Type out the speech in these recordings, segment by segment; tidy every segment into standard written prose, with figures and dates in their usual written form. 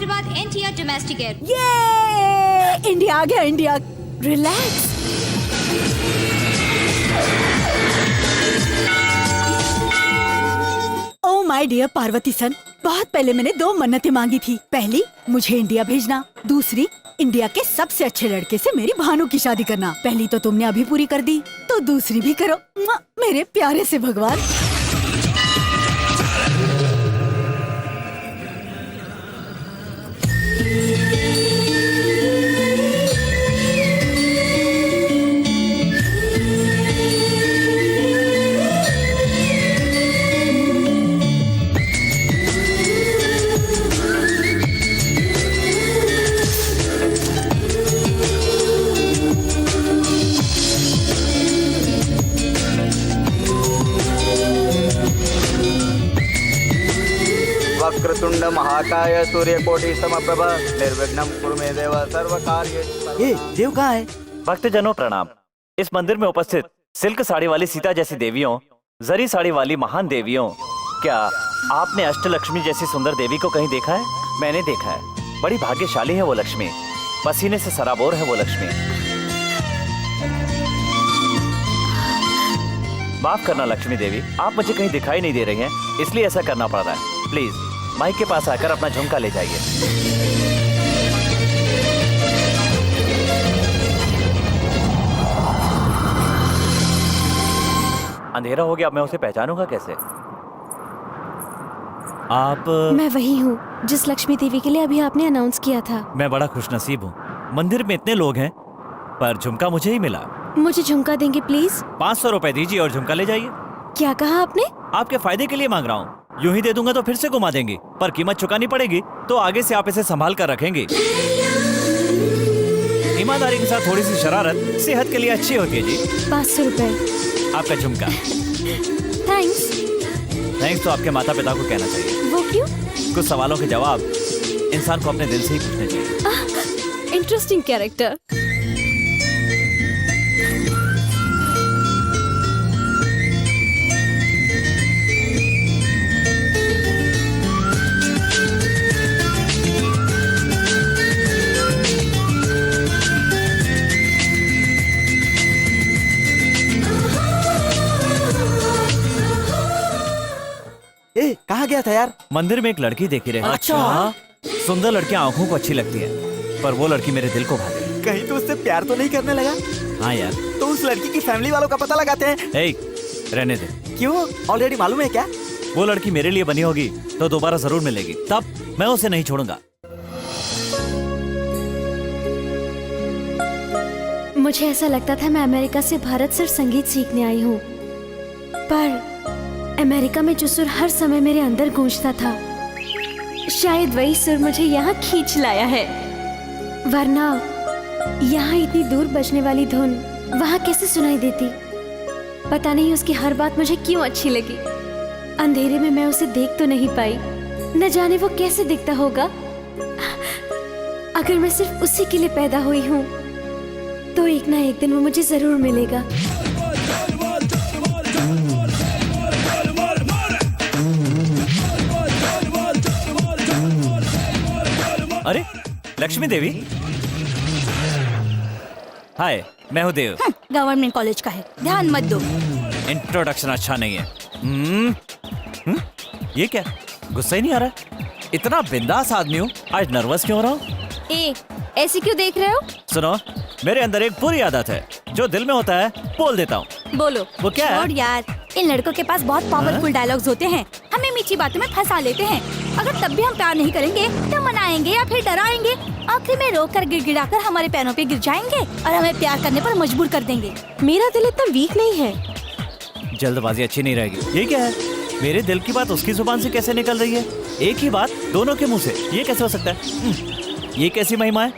Hyderabad NTR domestic air. ये India आ गया, India. Relax. Oh my dear Parvati son, बहुत पहले मैंने 2 मन्नतें मांगी थी। पहली, मुझे इंडिया भेजना। दूसरी, इंडिया के सबसे अच्छे लड़के से मेरी भानु की शादी करना। पहली तो तुमने अभी पूरी कर दी, तो दूसरी भी करो मेरे प्यारे से भगवान। वक्रतुंड महाकाय सूर्यकोटि समप्रभ निर्विघ्नं कुरु मे देव सर्व कार्येषु। ये देव कहाँ है? भक्तजनों प्रणाम। इस मंदिर में उपस्थित सिल्क साड़ी वाली सीता जैसी देवियों, जरी साड़ी वाली महान देवियों, क्या आपने अष्टलक्ष्मी जैसी सुंदर देवी को कहीं देखा है? मैंने देखा है। बड़ी भाग्यशाली है वो लक्ष्मी, पसीने से सराबोर है वो लक्ष्मी। माफ करना लक्ष्मी देवी, आप मुझे कहीं दिखाई नहीं दे रही हैं, इसलिए ऐसा करना पड़ रहा है। प्लीज माइक के पास आकर अपना झुमका ले जाइए। अंधेरा हो गया, अब मैं उसे पहचानूंगा कैसे? आप? मैं वही हूँ जिस लक्ष्मी देवी के लिए अभी आपने अनाउंस किया था। मैं बड़ा खुशनसीब हूँ। मंदिर में इतने लोग हैं पर झुमका मुझे ही मिला। मुझे झुमका देंगे प्लीज? 500 रुपए दीजिए और झुमका ले जाइए। क्या कहा आपने? आपके फायदे के लिए मांग रहा हूँ। यूं ही दे दूंगा तो फिर से घुमा देंगी, पर कीमत चुकानी पड़ेगी, तो आगे से आप इसे संभाल कर रखेंगे। ईमानदारी के साथ थोड़ी सी शरारत सेहत के लिए अच्छी होती है जी। 500 रुपए आपका झुमका। थैंक्स। थैंक्स तो आपके माता पिता को कहना चाहिए। वो क्यों? कुछ सवालों के जवाब इंसान को अपने दिल से ही पूछने चाहिए। Interesting character. ए, कहाँ गया था यार? मंदिर में एक लड़की देखी रहे। अच्छा। सुंदर लड़कियां आंखों को अच्छी लगती है, पर वो लड़की मेरे दिल को भाती। कहीं तो उससे प्यार तो नहीं करने लगा? हाँ यार। तो उस लड़की की फैमिली वालों का पता लगाते हैं। रहने दे। क्यों? ऑलरेडी मालूम है क्या? वो लड़की मेरे लिए बनी होगी तो दोबारा जरूर मिलेगी, तब मैं उसे नहीं छोड़ूंगा। मुझे ऐसा लगता था मैं अमेरिका से भारत सिर्फ संगीत सीखने आई हूँ, पर अमेरिका में जो सुर हर समय मेरे अंदर गूंजता था, शायद वही सुर मुझे यहाँ खींच लाया है। वरना यहाँ इतनी दूर बजने वाली धुन वहाँ कैसे सुनाई देती? पता नहीं उसकी हर बात मुझे क्यों अच्छी लगी। अंधेरे में मैं उसे देख तो नहीं पाई, न जाने वो कैसे दिखता होगा। अगर मैं सिर्फ उसी के लिए पैदा हुई हूँ तो एक ना एक दिन वो मुझे जरूर मिलेगा। अरे लक्ष्मी देवी। हाय, मैं हूँ देव। गवर्नमेंट कॉलेज का है, ध्यान मत दो। इंट्रोडक्शन अच्छा नहीं है। ये क्या, गुस्सा ही नहीं आ रहा? इतना बिंदास आदमी हूँ, आज नर्वस क्यों हो रहा हूँ? ऐसे क्यों देख रहे हो? सुनो, मेरे अंदर एक बुरी आदत है, जो दिल में होता है बोल देता हूँ। बोलो। वो क्या है? और यार, इन लड़कों के पास बहुत पावरफुल डायलॉग्स होते हैं, हमें मीठी बातों में फंसा लेते हैं। अगर तब भी हम प्यार नहीं करेंगे तो मनाएंगे या फिर डराएंगे, आखिर में रोकर गिड़गिड़ाकर हमारे पैरों पे गिर जाएंगे और हमें प्यार करने पर मजबूर कर देंगे। मेरा दिल इतना वीक नहीं है। जल्दबाजी अच्छी नहीं रहेगी। ये क्या है? मेरे दिल की बात उसकी जुबान से कैसे निकल रही है? एक ही बात दोनों के मुंह से, ये कैसे हो सकता है? ये कैसी महिमा है?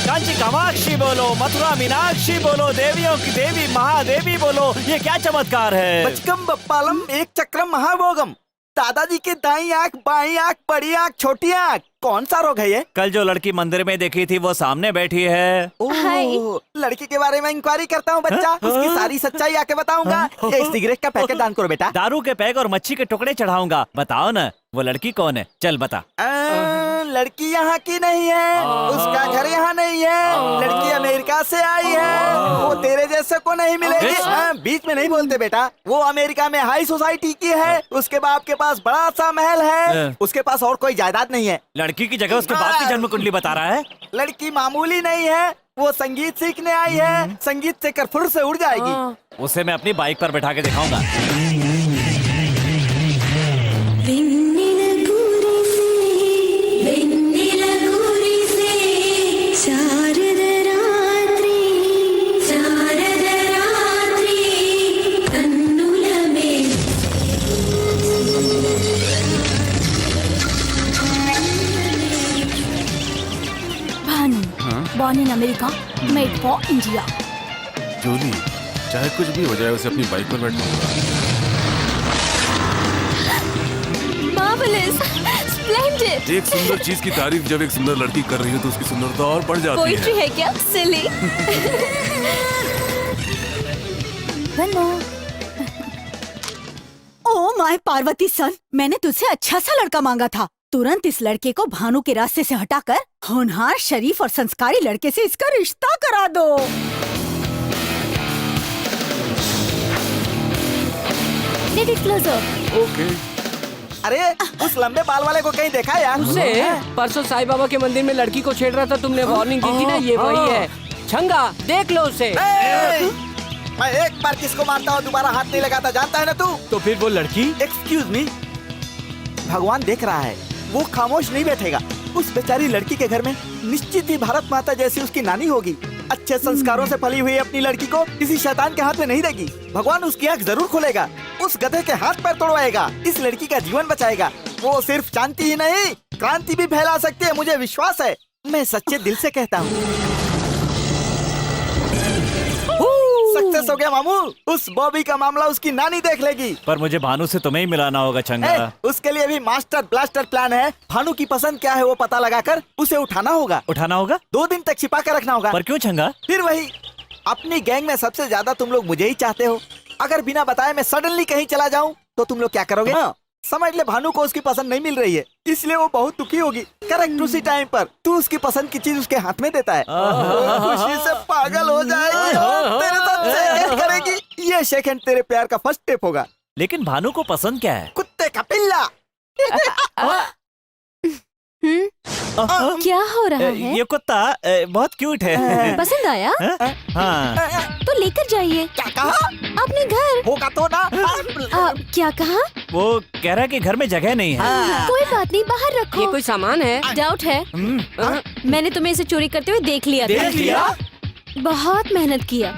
कांची कामाक्षी बोलो, मथुरा मीनाक्षी बोलो, देवियों की देवी महादेवी बोलो, ये क्या चमत्कार है? बचकम बप्पालम एक चक्रम महाभोगम। दादाजी के दाई आँख, बाई आँख, बड़ी आँख, छोटी आँख, कौन सा रोग है ये? कल जो लड़की मंदिर में देखी थी वो सामने बैठी है। हाय। ओह, लड़की के बारे में इंक्वायरी करता हूँ बच्चा। उसकी सारी सच्चाई आके बताऊंगा। ये सिगरेट का पैकेट दान करो बेटा। दारू के पैक और मच्छी के टुकड़े चढ़ाऊंगा। बताओ ना वो लड़की कौन है? चल बता। लड़की यहाँ की नहीं है, उसका घर यहाँ नहीं है। लड़की अमेरिका से आई है। वो तेरे जैसे को नहीं मिलेगी। बीच में नहीं बोलते बेटा। वो अमेरिका में हाई सोसाइटी की है। उसके बाप के पास बड़ा सा महल है। उसके पास और कोई जायदाद नहीं है। लड़की की जगह उसके बाप की जन्म कुंडली बता रहा है। लड़की मामूली नहीं है, वो संगीत सीखने आई है। संगीत सीखकर फुर से उड़ जाएगी। उसे मैं अपनी बाइक पर बैठा के दिखाऊंगा। Born in America, made for India. Jully, चाहे कुछ भी हो जाए उसे अपनी बाइक पर बैठना होगा। Marvelous, splendid. एक सुंदर चीज की तारीफ जब एक सुंदर लड़की कर रही हो तो उसकी सुंदरता और बढ़ जाती पोइट्री है। है क्या? Silly. Hello. Oh my Parvati son, मैंने तुझसे अच्छा सा लड़का मांगा था। तुरंत इस लड़के को भानु के रास्ते से हटाकर होनहार, शरीफ और संस्कारी लड़के से इसका रिश्ता करा दो। Get it closer. ओके। अरे उस लंबे बाल वाले को कहीं देखा यार? उसे परसों साईं बाबा के मंदिर में लड़की को छेड़ रहा था, तुमने वार्निंग दी थी ना, ये वही है। छंगा, देख लो उसे। मैं एक बार किसको मारता हूँ दोबारा हाथ नहीं लगाता, जानता है ना तू? तो फिर वो लड़की? एक्सक्यूज मी, भगवान देख रहा है, वो खामोश नहीं बैठेगा। उस बेचारी लड़की के घर में निश्चित ही भारत माता जैसी उसकी नानी होगी। अच्छे संस्कारों से पली हुई अपनी लड़की को किसी शैतान के हाथ में नहीं देगी। भगवान उसकी आंख जरूर खोलेगा, उस गधे के हाथ पैर तोड़वाएगा, इस लड़की का जीवन बचाएगा। वो सिर्फ शांति ही नहीं, क्रांति भी फैला सकती है, मुझे विश्वास है। मैं सच्चे दिल से कहता हूँ। सक्सेस हो गया मामू। उस बॉबी का मामला उसकी नानी देख लेगी। पर मुझे भानु से तुम्हें ही मिलाना होगा छंगा। उसके लिए भी मास्टर ब्लास्टर प्लान है। भानु की पसंद क्या है वो पता लगाकर उसे उठाना होगा। उठाना होगा? 2 दिन तक छिपा कर रखना होगा। पर क्यों छंगा? फिर वही, अपनी गैंग में सबसे ज्यादा तुम लोग मुझे ही चाहते हो। अगर बिना बताए मैं सडनली कहीं चला जाऊं तो तुम लोग क्या करोगे? समझ ले, भानु को उसकी पसंद नहीं मिल रही है, इसलिए वो बहुत दुखी होगी। करेक्ट उसी टाइम पर तू उसकी पसंद की चीज उसके हाथ में देता है। वो खुशी से पागल हो जाएगी और तेरे साथ शेक करेगी। ये शेक हैंड तेरे प्यार का फर्स्ट स्टेप होगा। लेकिन भानु को पसंद क्या है? कुत्ते का पिल्ला। क्या हो रहा है? ये कुत्ता बहुत क्यूट है। पसंद आया? हाँ। तो लेकर जाइए क्या कहा? अपने घर। होगा तो ना। क्या कहा? वो कह रहा है कि घर में जगह नहीं है। कोई बात नहीं, बाहर रखो। ये कोई सामान है? डाउट है? मैंने तुम्हें इसे चोरी करते हुए देख लिया था। देख लिया? बहुत मेहनत किया।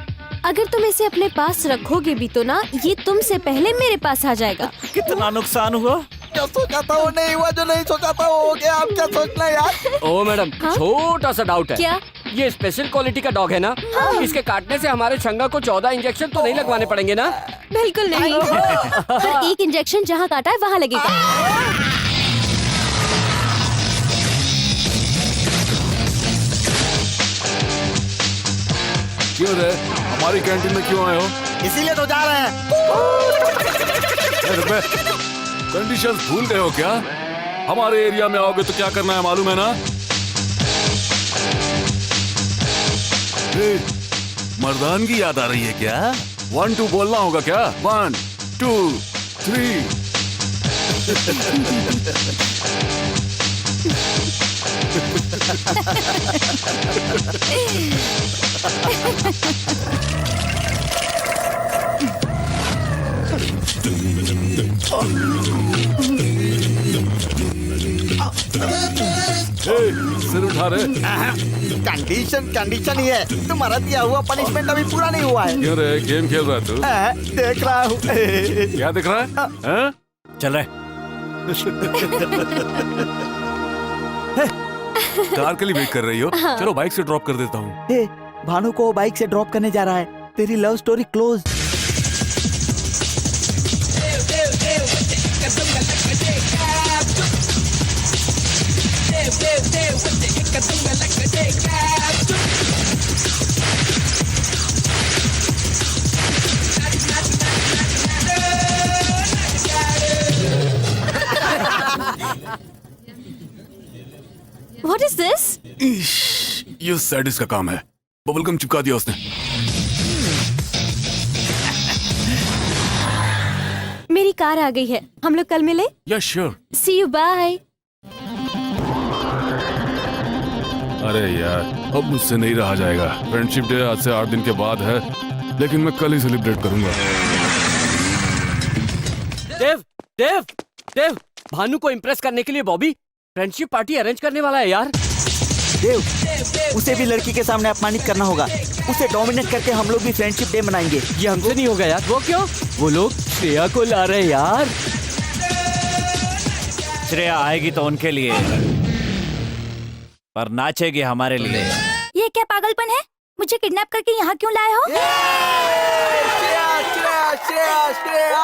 अगर तुम इसे अपने पास रखोगे भी तो ना, ये तुमसे पहले मेरे पास आ जाएगा। कितना नुकसान हुआ? जो सोचा था वो नहीं हुआ, जो नहीं सोचा था वो हो गया। आप क्या सोचना यार? ओ मैडम, छोटा सा डाउट है। क्या? ये स्पेशल क्वालिटी का डॉग है ना? इसके काटने से हमारे छंगा को 14 इंजेक्शन तो नहीं लगवाने पड़ेंगे ना? बिल्कुल नहीं। पर एक इंजेक्शन जहाँ काटा है वहाँ लगेगा। क्यों रे, हमारी कैंटीन में क्यों आए हो? इसीलिए तो जा रहे हैं। कंडीशंस भूल गए हो क्या? हमारे एरिया में आओगे तो क्या करना है मालूम है ना? मर्दानगी याद आ रही है क्या? 1 2 बोलना होगा क्या? 1 2 3। सिर उठा रहे। कंडीशन ही है। तुम्हारा दिया हुआ पनिशमेंट अभी पूरा नहीं हुआ है। क्यों रे, गेम खेल रहा है तू? देख रहा हूँ। क्या दिख रहा है? हैं? चल रहे। कार के लिए वेट कर रही हो? चलो बाइक से ड्रॉप कर देता हूँ। भानु को बाइक से ड्रॉप करने जा रहा है। तेरी लव स्टोरी क्लोज। ये सैडिस्ट का काम है। बबलगम चिपका दिया उसने। मेरी कार आ गई है, हम लोग कल मिले। या श्योर। C you, bye. अरे यार, अब मुझसे नहीं रहा जाएगा। फ्रेंडशिप डे आज से 8 दिन के बाद है, लेकिन मैं कल ही सेलिब्रेट करूंगा। देव, भानु को इम्प्रेस करने के लिए बॉबी फ्रेंडशिप पार्टी अरेंज करने वाला है यार। देव, उसे भी लड़की के सामने अपमानित करना होगा। उसे डोमिनेट करके हम लोग भी फ्रेंडशिप डे मनाएंगे। ये हमसे नहीं होगा यार। वो क्यों? वो लोग श्रेया को ला रहे हैं यार। श्रेया आएगी तो उनके लिए, पर नाचेगी हमारे लिए। ये क्या पागलपन है? मुझे किडनैप करके यहाँ क्यों लाए हो?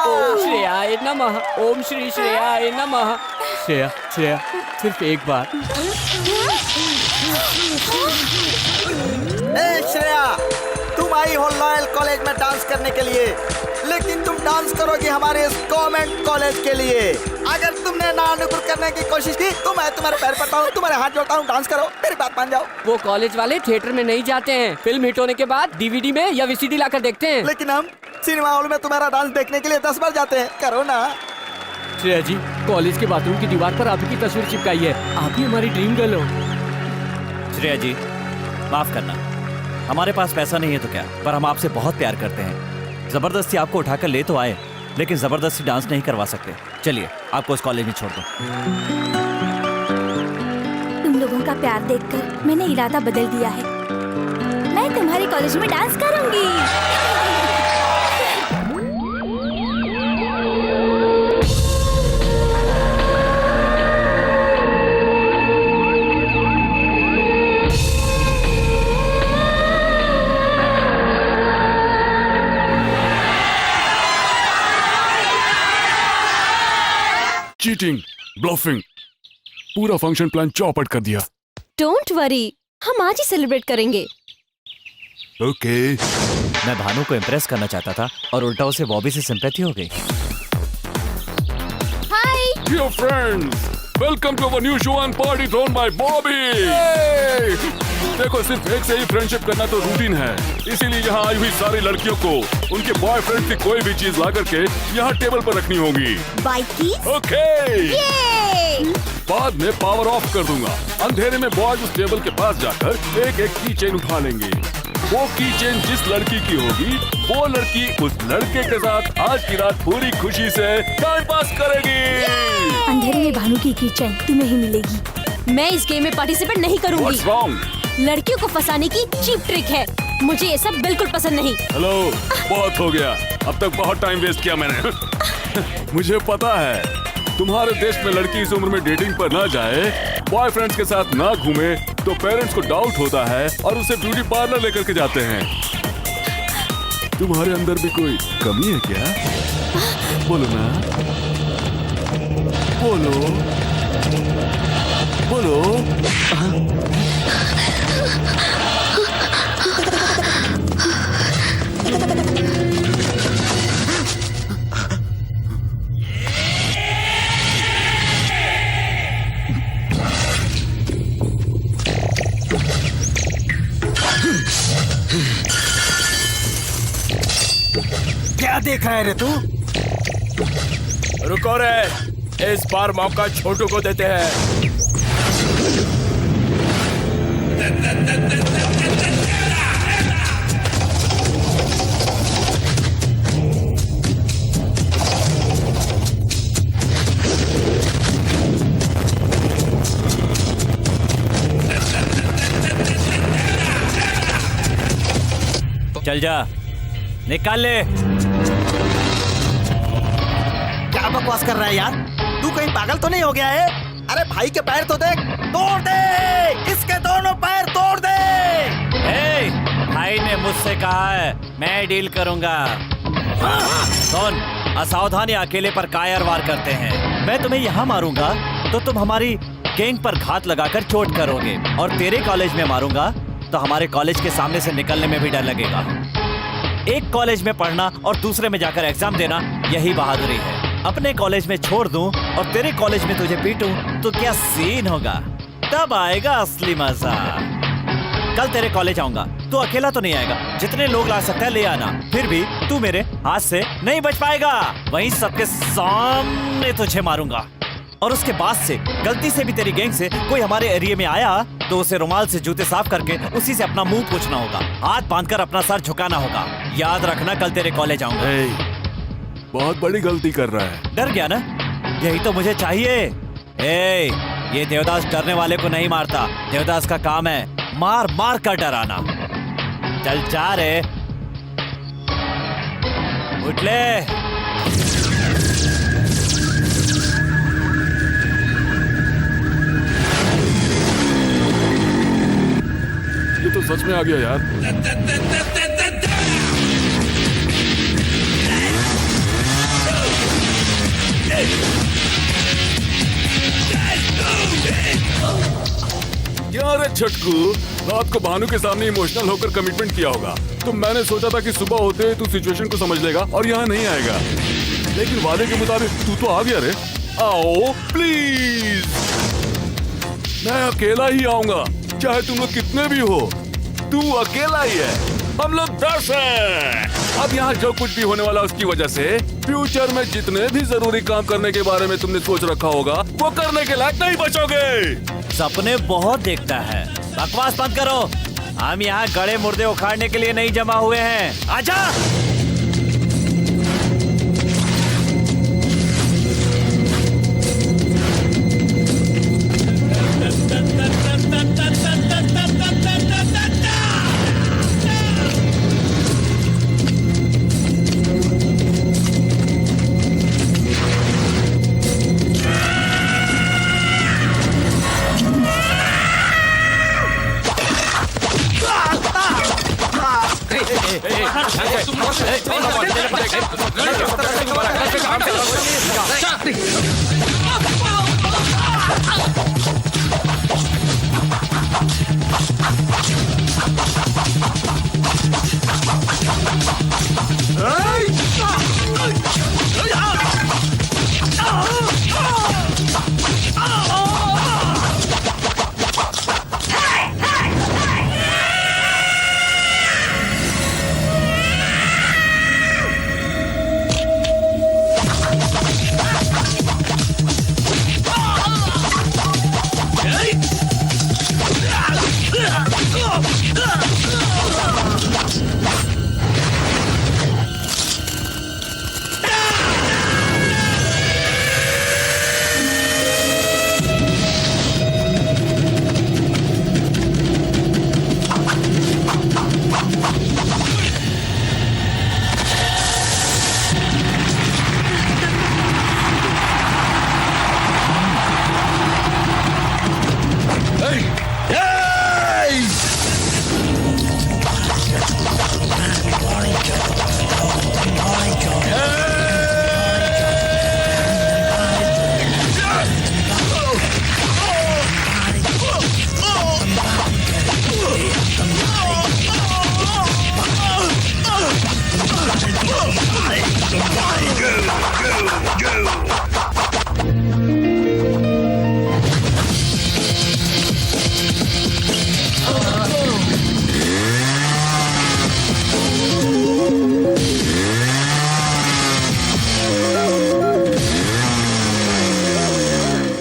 ओम श्रेयाय नमः, ओम श्री श्रेयाय नमः। श्रेया, सिर्फ एक बार। ए श्रेया, तुम आई हो लॉयल कॉलेज में डांस करने के लिए, लेकिन तुम डांस करोगी हमारे इस गवर्नमेंट कॉलेज के लिए। अगर तुमने नानुकुर करने की कोशिश की तो मैं तुम्हारे पैर पड़ता हूँ, तुम्हारे हाथ जोड़ता हूँ, डांस करो, मेरी बात मान जाओ। वो कॉलेज वाले थिएटर में नहीं जाते हैं, फिल्म हिट होने के बाद डीवीडी में या वीसीडी लाकर देखते हैं। लेकिन हम सिनेमा हॉल में तुम्हारा डांस देखने के लिए 10 बार जाते हैं, करो ना। श्रेया जी, कॉलेज के बाथरूम की दीवार पर आपकी तस्वीर चिपकाई है। आप ही हमारी ड्रीम गर्ल हो। श्रेया जी, माफ करना, हमारे पास पैसा नहीं है तो क्या, पर हम आपसे बहुत प्यार करते हैं। जबरदस्ती आपको उठाकर ले तो आए, लेकिन जबरदस्ती डांस नहीं करवा सकते। चलिए, आपको इस कॉलेज में छोड़ दो। तुम लोगों का प्यार देखकर मैंने इरादा बदल दिया है। मैं तुम्हारे कॉलेज में डांस करूंगी। चीटिंग, ब्लफिंग, पूरा फंक्शन प्लान चौपट कर दिया। डोंट वरी, हम आज ही सेलिब्रेट करेंगे। ओके। मैं भानु को इम्प्रेस करना चाहता था और उल्टा उसे बॉबी से सिंपैथी हो गई। हाय Dear friends, welcome to our new show and party thrown by Bobby. देखो, सिर्फ एक से ही फ्रेंडशिप करना तो रूटीन है, इसीलिए यहाँ आई हुई सारी लड़कियों को उनके बॉयफ्रेंड की कोई भी चीज ला करके यहाँ टेबल पर रखनी होगी। बाइकी। ओके। बाद में पावर ऑफ कर दूंगा। अंधेरे में बॉयज उस टेबल के पास जाकर एक एक की चेन उठा लेंगे। वो की चेन जिस लड़की की होगी, वो लड़की उस लड़के के साथ आज की रात पूरी खुशी से टाइम पास करेगी। अंधेरे में भानु की चैन तुम्हें ही मिलेगी। मैं इस गेम में पार्टिसिपेट नहीं करूंगी। What's wrong? लड़कियों को फंसाने की चीप ट्रिक है, मुझे ये सब बिल्कुल पसंद नहीं। हेलो, बहुत हो गया, अब तक बहुत टाइम वेस्ट किया मैंने। मुझे पता है तुम्हारे देश में लड़की इस उम्र में डेटिंग पर ना जाए, बॉयफ्रेंड्स के साथ ना घूमे तो पेरेंट्स को डाउट होता है और उसे ब्यूटी पार्लर लेकर के जाते हैं। तुम्हारे अंदर भी कोई कमी है क्या? बोलो ना, बोलो बोलो। क्या देख रहा है रे तू? रुको रे, इस बार मौका छोटू को देते हैं। चल जा, निकाल ले। क्या बकवास कर रहा है यार? तू कहीं पागल तो नहीं हो गया है? अरे भाई के पैर तो देख, तोड़ दे, इसके दोनों पैर तोड़ दे। ए, भाई ने मुझसे कहा है मैं डील करूंगा। सुन, असावधानी अकेले पर कायर वार करते हैं। मैं तुम्हें यहाँ मारूंगा तो तुम हमारी गैंग पर घात लगाकर चोट करोगे, और तेरे कॉलेज में मारूंगा तो हमारे कॉलेज के सामने से निकलने में भी डर लगेगा। एक कॉलेज में पढ़ना और दूसरे में जाकर एग्जाम देना, यही बहादुरी है। अपने कॉलेज में छोड़ दूं और तेरे कॉलेज में तुझे पीटूं तो क्या सीन होगा? तब आएगा असली मजा। कल तेरे कॉलेज आऊंगा, तू अकेला तो नहीं आएगा, जितने लोग ला सकता है ले आना। फिर भी तू मेरे हाथ से नहीं बच पाएगा, वहीं सबके सामने तुझे मारूंगा। और उसके बाद से गलती से भी तेरी गैंग से कोई हमारे एरिया में आया तो उसे रुमाल से जूते साफ करके उसी से अपना मुंह पोंछना होगा, हाथ बांधकर अपना सर झुकाना होगा। याद रखना, कल तेरे कॉलेज आऊंगा। बहुत बड़ी गलती कर रहा है। डर गया ना? यही तो मुझे चाहिए। ये देवदास डरने वाले को नहीं मारता, देवदास का काम है मार मार कर डराना। चल जा रे, उठ ले। ये तो सच में आ गया यार। क्या रे छटकू, रात को भानु के सामने इमोशनल होकर कमिटमेंट किया होगा, तो मैंने सोचा था कि सुबह होते हुए तू सिचुएशन को समझ लेगा और यहाँ नहीं आएगा, लेकिन वादे के मुताबिक तू तो आ गया रे। आओ प्लीज, मैं अकेला ही आऊंगा, चाहे तुम लोग कितने भी हो। तू अकेला ही है, हम लोग 10 हैं। अब यहाँ जो कुछ भी होने वाला उसकी वजह से फ्यूचर में जितने भी जरूरी काम करने के बारे में तुमने सोच रखा होगा वो करने के लायक नहीं बचोगे। सपने बहुत देखता है, बकवास बंद करो। हम यहाँ गड़े मुर्दे उखाड़ने के लिए नहीं जमा हुए हैं, आजा।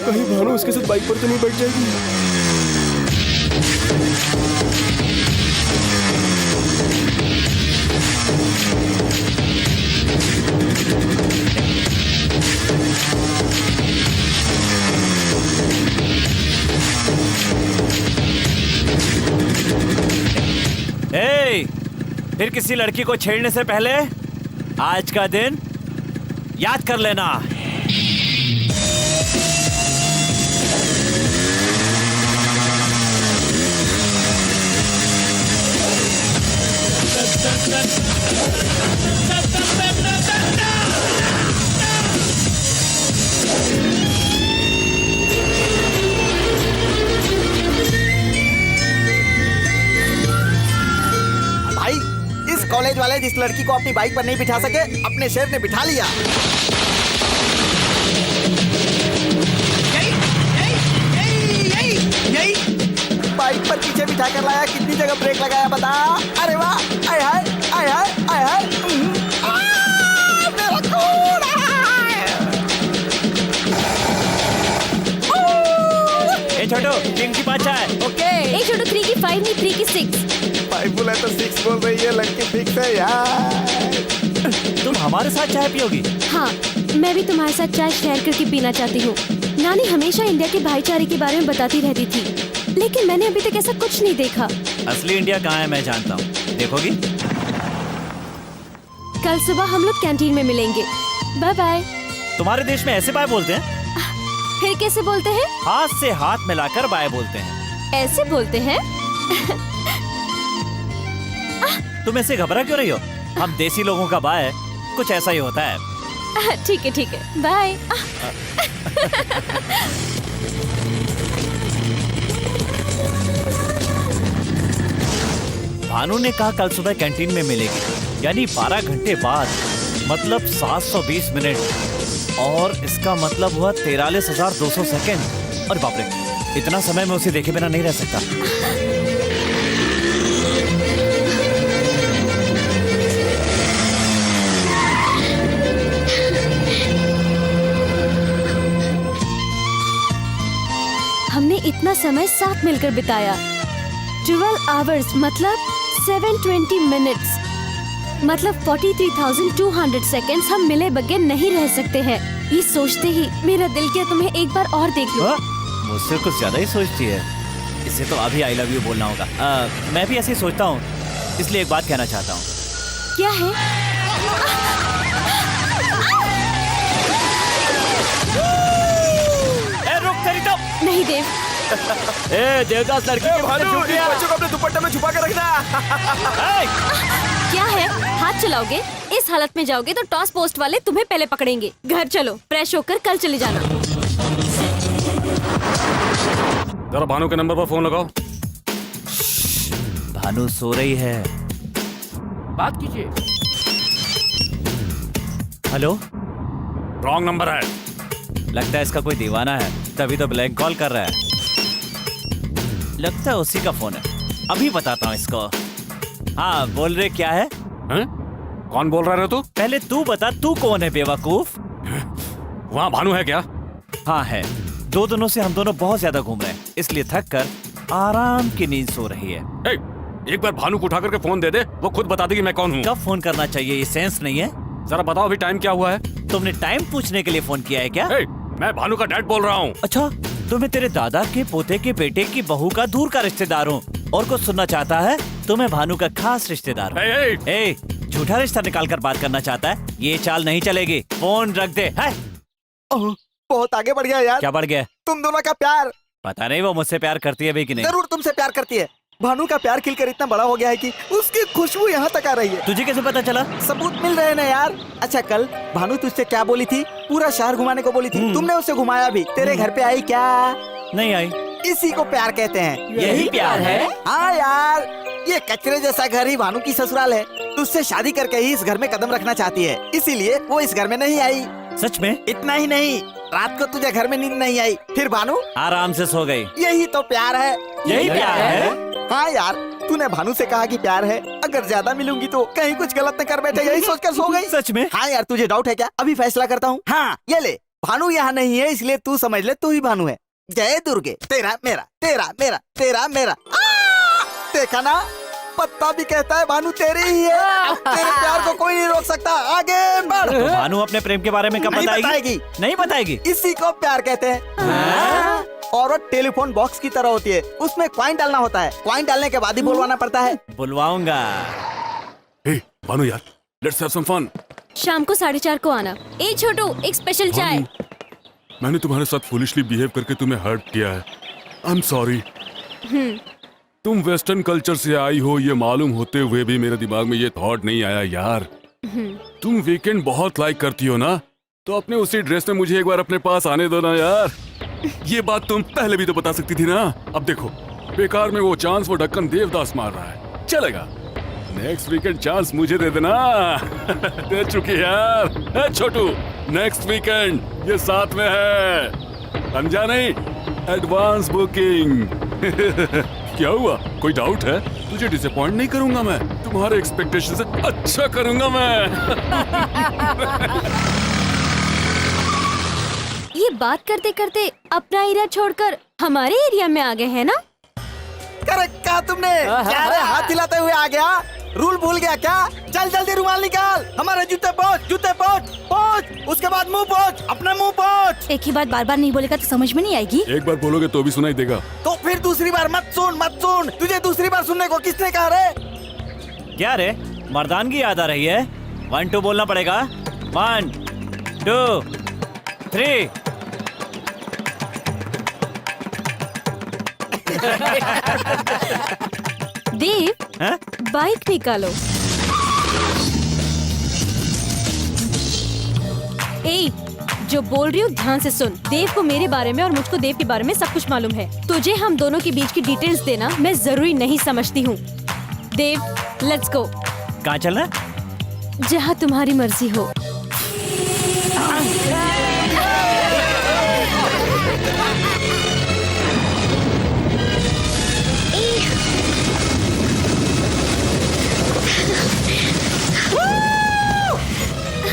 कहीं भानु उसके साथ बाइक पर तो नहीं बैठ जाएगी? फिर किसी लड़की को छेड़ने से पहले आज का दिन याद कर लेना। कॉलेज वाले जिस लड़की को अपनी बाइक पर नहीं बिठा सके अपने शेर ने बिठा लिया। यही बाइक पर पीछे बिठा कर लाया, कितनी जगह ब्रेक लगाया बता। अरे वाह, आय हाय आय हाय आय हाय। मेरा खून ए छोटू, 3 की 5 चाय। ओके। ए छोटू 3 की 5 नहीं 3 की 6। 5 बोला तो 6 बोल रही है, लड़की फिक्स है यार। तुम हमारे साथ चाय पियोगी? हाँ, मैं भी तुम्हारे साथ चाय शेयर करके पीना चाहती हूँ। नानी हमेशा इंडिया के भाईचारे के बारे में बताती रहती थी, लेकिन मैंने अभी तक ऐसा कुछ नहीं देखा। असली इंडिया कहाँ है मैं जानता हूँ, देखोगी? कल सुबह हम लोग कैंटीन में मिलेंगे। Bye bye. तुम्हारे देश में ऐसे बाय बोलते हैं? फिर कैसे बोलते हैं? हाथ से हाथ मिलाकर बाय बोलते हैं। ऐसे बोलते हैं? तुम ऐसे घबरा क्यों रही हो? हम देसी लोगों का बाय कुछ ऐसा ही होता है। ठीक है, बाय। भानु ने कहा कल सुबह कैंटीन में मिलेगी, यानी 12 घंटे बाद, मतलब 720 मिनट, और इसका मतलब हुआ 43,200 सेकेंड। और बाप रे, इतना समय मैं उसे देखे बिना नहीं रह सकता। हमने इतना समय साथ मिलकर बिताया। 12 आवर्स मतलब 720 मिनट्स, मतलब 43,200 सेकेंड्स हम मिले बगैर नहीं रह सकते हैं। ये सोचते ही मेरा दिल किया तुम्हें एक बार और देख लो। मुझसे कुछ ज्यादा ही सोचती है। इसे तो अभी आई लव यू बोलना होगा। मैं भी ऐसे ही सोचता हूँ, इसलिए एक बात कहना चाहता हूँ। क्या है? रुक तेरी तो। नहीं देव। ए देवदास, लड़की के भानु, छुप इन गया। बच्चों को अपने दुपट्टे में छुपा के रखना। क्या है? हाथ चलाओगे? इस हालत में जाओगे तो टॉस पोस्ट वाले तुम्हें पहले पकड़ेंगे। घर चलो, फ्रेश होकर कल चले जाना। जरा भानु के नंबर पर फोन लगाओ। भानु सो रही है। बात कीजिए। हेलो, रॉन्ग नंबर है। लगता है इसका कोई दीवाना है, तभी तो ब्लैंक कॉल कर रहा है। लगता है उसी का फोन है, अभी बताता हूँ इसको। हाँ, बोल रहे क्या है? हैं? कौन बोल रहा है तू? पहले तू बता, तू कौन है बेवकूफ? वहाँ भानु है क्या? हाँ है। 2 दिनों से हम दोनों बहुत ज्यादा घूम रहे हैं, इसलिए थक कर आराम की नींद सो रही है। ए, एक बार भानु को उठा करके फोन दे दे, वो खुद बता देगी मैं कौन हूँ। कब फोन करना चाहिए, ये सेंस नहीं है? जरा बताओ अभी टाइम क्या हुआ है? तुमने टाइम पूछने के लिए फोन किया है क्या? ए, मैं भानु का डैड बोल रहा हूँ। अच्छा, तो मैं तेरे दादा के पोते के बेटे की बहू का दूर का रिश्तेदार हूँ, और कुछ सुनना चाहता है तो मैं भानु का खास रिश्तेदार हूँ। ए, झूठा रिश्ता निकाल कर बात करना चाहता है? ये चाल नहीं चलेगी, फोन रख दे। है? बहुत आगे बढ़ गया यार। क्या बढ़ गया? तुम दोनों का प्यार। पता नहीं वो मुझसे प्यार करती है भी कि नहीं। जरूर तुमसे प्यार करती है। भानु का प्यार खिलकर इतना बड़ा हो गया है कि उसकी खुशबू यहाँ तक आ रही है। तुझे कैसे पता चला? सबूत मिल रहे हैं ना यार। अच्छा, कल भानु तुझसे क्या बोली थी? पूरा शहर घुमाने को बोली थी, तुमने उसे घुमाया भी। तेरे घर पे आई क्या? नहीं आई। इसी को प्यार कहते हैं। यही प्यार है? हाँ यार, ये कचरे जैसा घर ही भानु की ससुराल है। तुझसे शादी करके ही इस घर में कदम रखना चाहती है, इसीलिए वो इस घर में नहीं आई। सच में? इतना ही नहीं, रात को तुझे घर में नींद नहीं आई, फिर भानु आराम से सो गई। यही तो प्यार है। यही प्यार है? हाँ यार, तूने भानु से कहा कि प्यार है, अगर ज्यादा मिलूंगी तो कहीं कुछ गलत न कर बैठे, यही सोचकर सो गई। सच में? हाँ यार, तुझे डाउट है क्या? अभी फैसला करता हूँ। हाँ, ये ले, भानु यहाँ नहीं है, इसलिए तू समझ ले तू ही भानु है। जय दुर्गे, तेरा मेरा, तेरा मेरा, तेरा मेरा। देखा ना, पत्ता भी कहता है भानु तेरी ही है। तेरे प्यार को कोई नहीं रोक सकता, आगे बढ़। तो भानु अपने प्रेम के बारे में कब नहीं बताएगी? नहीं बताएगी। इसी को प्यार कहते हैं। और वो टेलीफोन बॉक्स की तरह होती है, उसमें कॉइन डालना होता है, कॉइन डालने के बाद ही बुलवाना पड़ता है। बुलवाऊंगा। ए, भानु यार, लेट्स हैव सम फन। शाम को 4:30 को आना। ए छोटू, एक स्पेशल चाय। मैंने तुम्हारे साथ फुलिशली बिहेव करके तुम्हें हर्ट किया है। I am sorry. तुम वेस्टर्न कल्चर से आई हो ये मालूम होते हुए भी मेरे दिमाग में ये थॉट नहीं आया यार। तुम वीकेंड बहुत लाइक करती हो ना, तो अपने उसी ड्रेस में मुझे एक बार अपने पास आने दो ना यार। ये बात तुम पहले भी तो बता सकती थी ना। अब देखो, बेकार में वो चांस वो ढक्कन देवदास मार रहा है। चलेगा, नेक्स्ट वीकेंड चांस मुझे दे देना। दे चुकी यार। छोटू, नेक्स्ट वीकेंड ये साथ में है, समझा नहीं? Advance booking. क्या हुआ, कोई डाउट है? तुझे डिसअपॉइंट नहीं करूंगा मैं, तुम्हारे एक्सपेक्टेशन से अच्छा करूंगा मैं। ये बात करते करते अपना एरिया छोड़कर हमारे एरिया में आ गए हैं ना? करेक्ट कहा तुमने। क्या रे, हाथ हिलाते हुए आ गया? रूल भूल गया क्या? चल जल्दी रुमाल निकाल, हमारे जूते पोंछ, उसके बाद मुंह पोंछ, अपना मुंह पोंछ। एक ही बात बार बार नहीं बोलेगा तो समझ में नहीं आएगी। एक बार बोलोगे तो भी सुनाई देगा। तो फिर दूसरी बार मत सुन। तुझे दूसरी बार सुनने को किसने कहा रे? क्या रे, मर्दानगी याद आ रही है? 1 2 बोलना पड़ेगा। 1 2 3। देव, हैं? बाइक निकालो। ए, जो बोल रही हूँ ध्यान से सुन। देव को मेरे बारे में और मुझको देव के बारे में सब कुछ मालूम है। तुझे हम दोनों के बीच की डिटेल्स देना मैं जरूरी नहीं समझती हूँ। देव, लेट्स गो। कहाँ चलना है? जहाँ तुम्हारी मर्जी हो।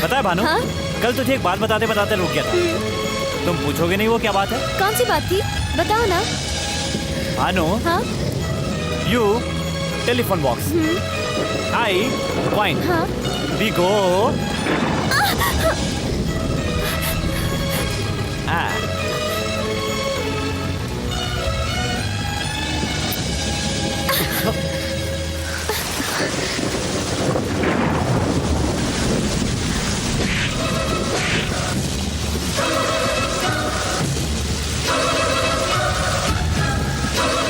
पता है भानु, हाँ? कल तुझे एक बात बताते बताते रुक गया था। तुम पूछोगे नहीं वो क्या बात है? कौन सी बात थी, बताओ ना। भानु, हाँ you telephone box, I wine, हाँ वी गो।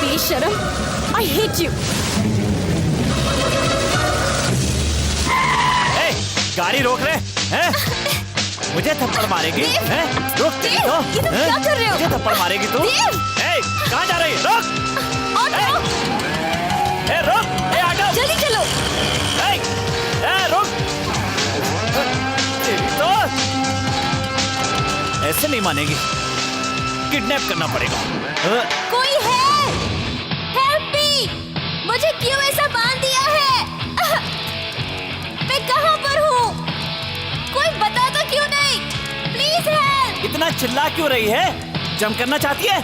बेशरम, I hate you। ए, गाड़ी रोक रहे हैं? मुझे थप्पड़ मारेगी? हैं? रुक तेरी तो, ये तुम हैं? क्या कर रहे हो? मुझे थप्पड़ मारेगी तू? देव! ए, कहाँ जा रही है? रुक! ऑटो, ए, रुक! ए, ऑटो! जल्दी चलो। रुक! तेरी तो ऐसे नहीं मानेगी, किडनैप करना पड़ेगा। कोई है? Help me! मुझे क्यों ऐसा बांध दिया है? मैं कहाँ पर हूँ? कोई बता तो क्यों नहीं? Please help! इतना चिल्ला क्यों रही है? जम करना चाहती है?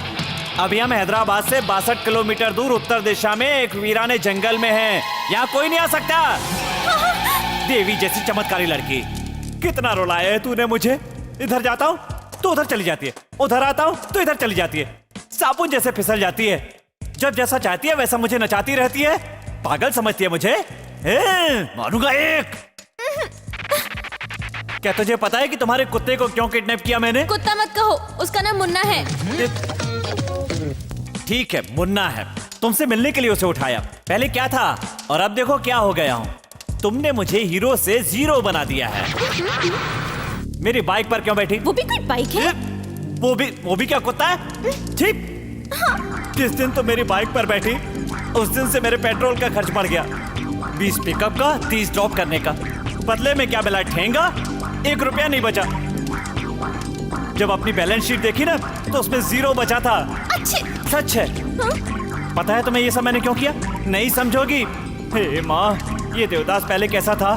अभी हम हैदराबाद से 62 किलोमीटर दूर उत्तर दिशा में एक वीराने जंगल में हैं। यहाँ कोई नहीं आ सकता। देवी जैसी चमत्कारी लड़की, कितना रुलाया है तूने मुझे। इधर जाता हूँ तो उधर चली जाती है, उधर आता हूँ तो इधर चली जाती है, साबुन जैसे फिसल जाती है। जब जैसा चाहती है वैसा मुझे नचाती रहती है। पागल समझती है मुझे। मारूंगा एक। क्या तुझे पता है कि तुम्हारे कुत्ते को क्यों किडनैप किया मैंने? कुत्ता मत कहो, उसका नाम मुन्ना है। ठीक है, मुन्ना है। तुमसे मिलने के लिए उसे उठाया। पहले क्या था और अब देखो क्या हो गया हूँ। तुमने मुझे हीरो से जीरो बना दिया है। मेरी बाइक पर क्यों बैठी? वो भी कोई बाइक है? वो भी क्या कुत्ता है? ठीक। जिस दिन तो मेरी बाइक पर बैठी उस दिन से मेरे पेट्रोल का खर्च बढ़ गया। 20 पिकअप का, 30 ड्रॉप करने का। बदले में क्या मिला? ठेंगा। 1 रुपया नहीं बचा। जब अपनी बैलेंस शीट देखी ना तो उसमें 0 बचा था। अच्छे। सच है। पता है तुम्हें ये सब मैंने क्यों किया? नहीं समझोगी। हे माँ, ये देवदास पहले कैसा था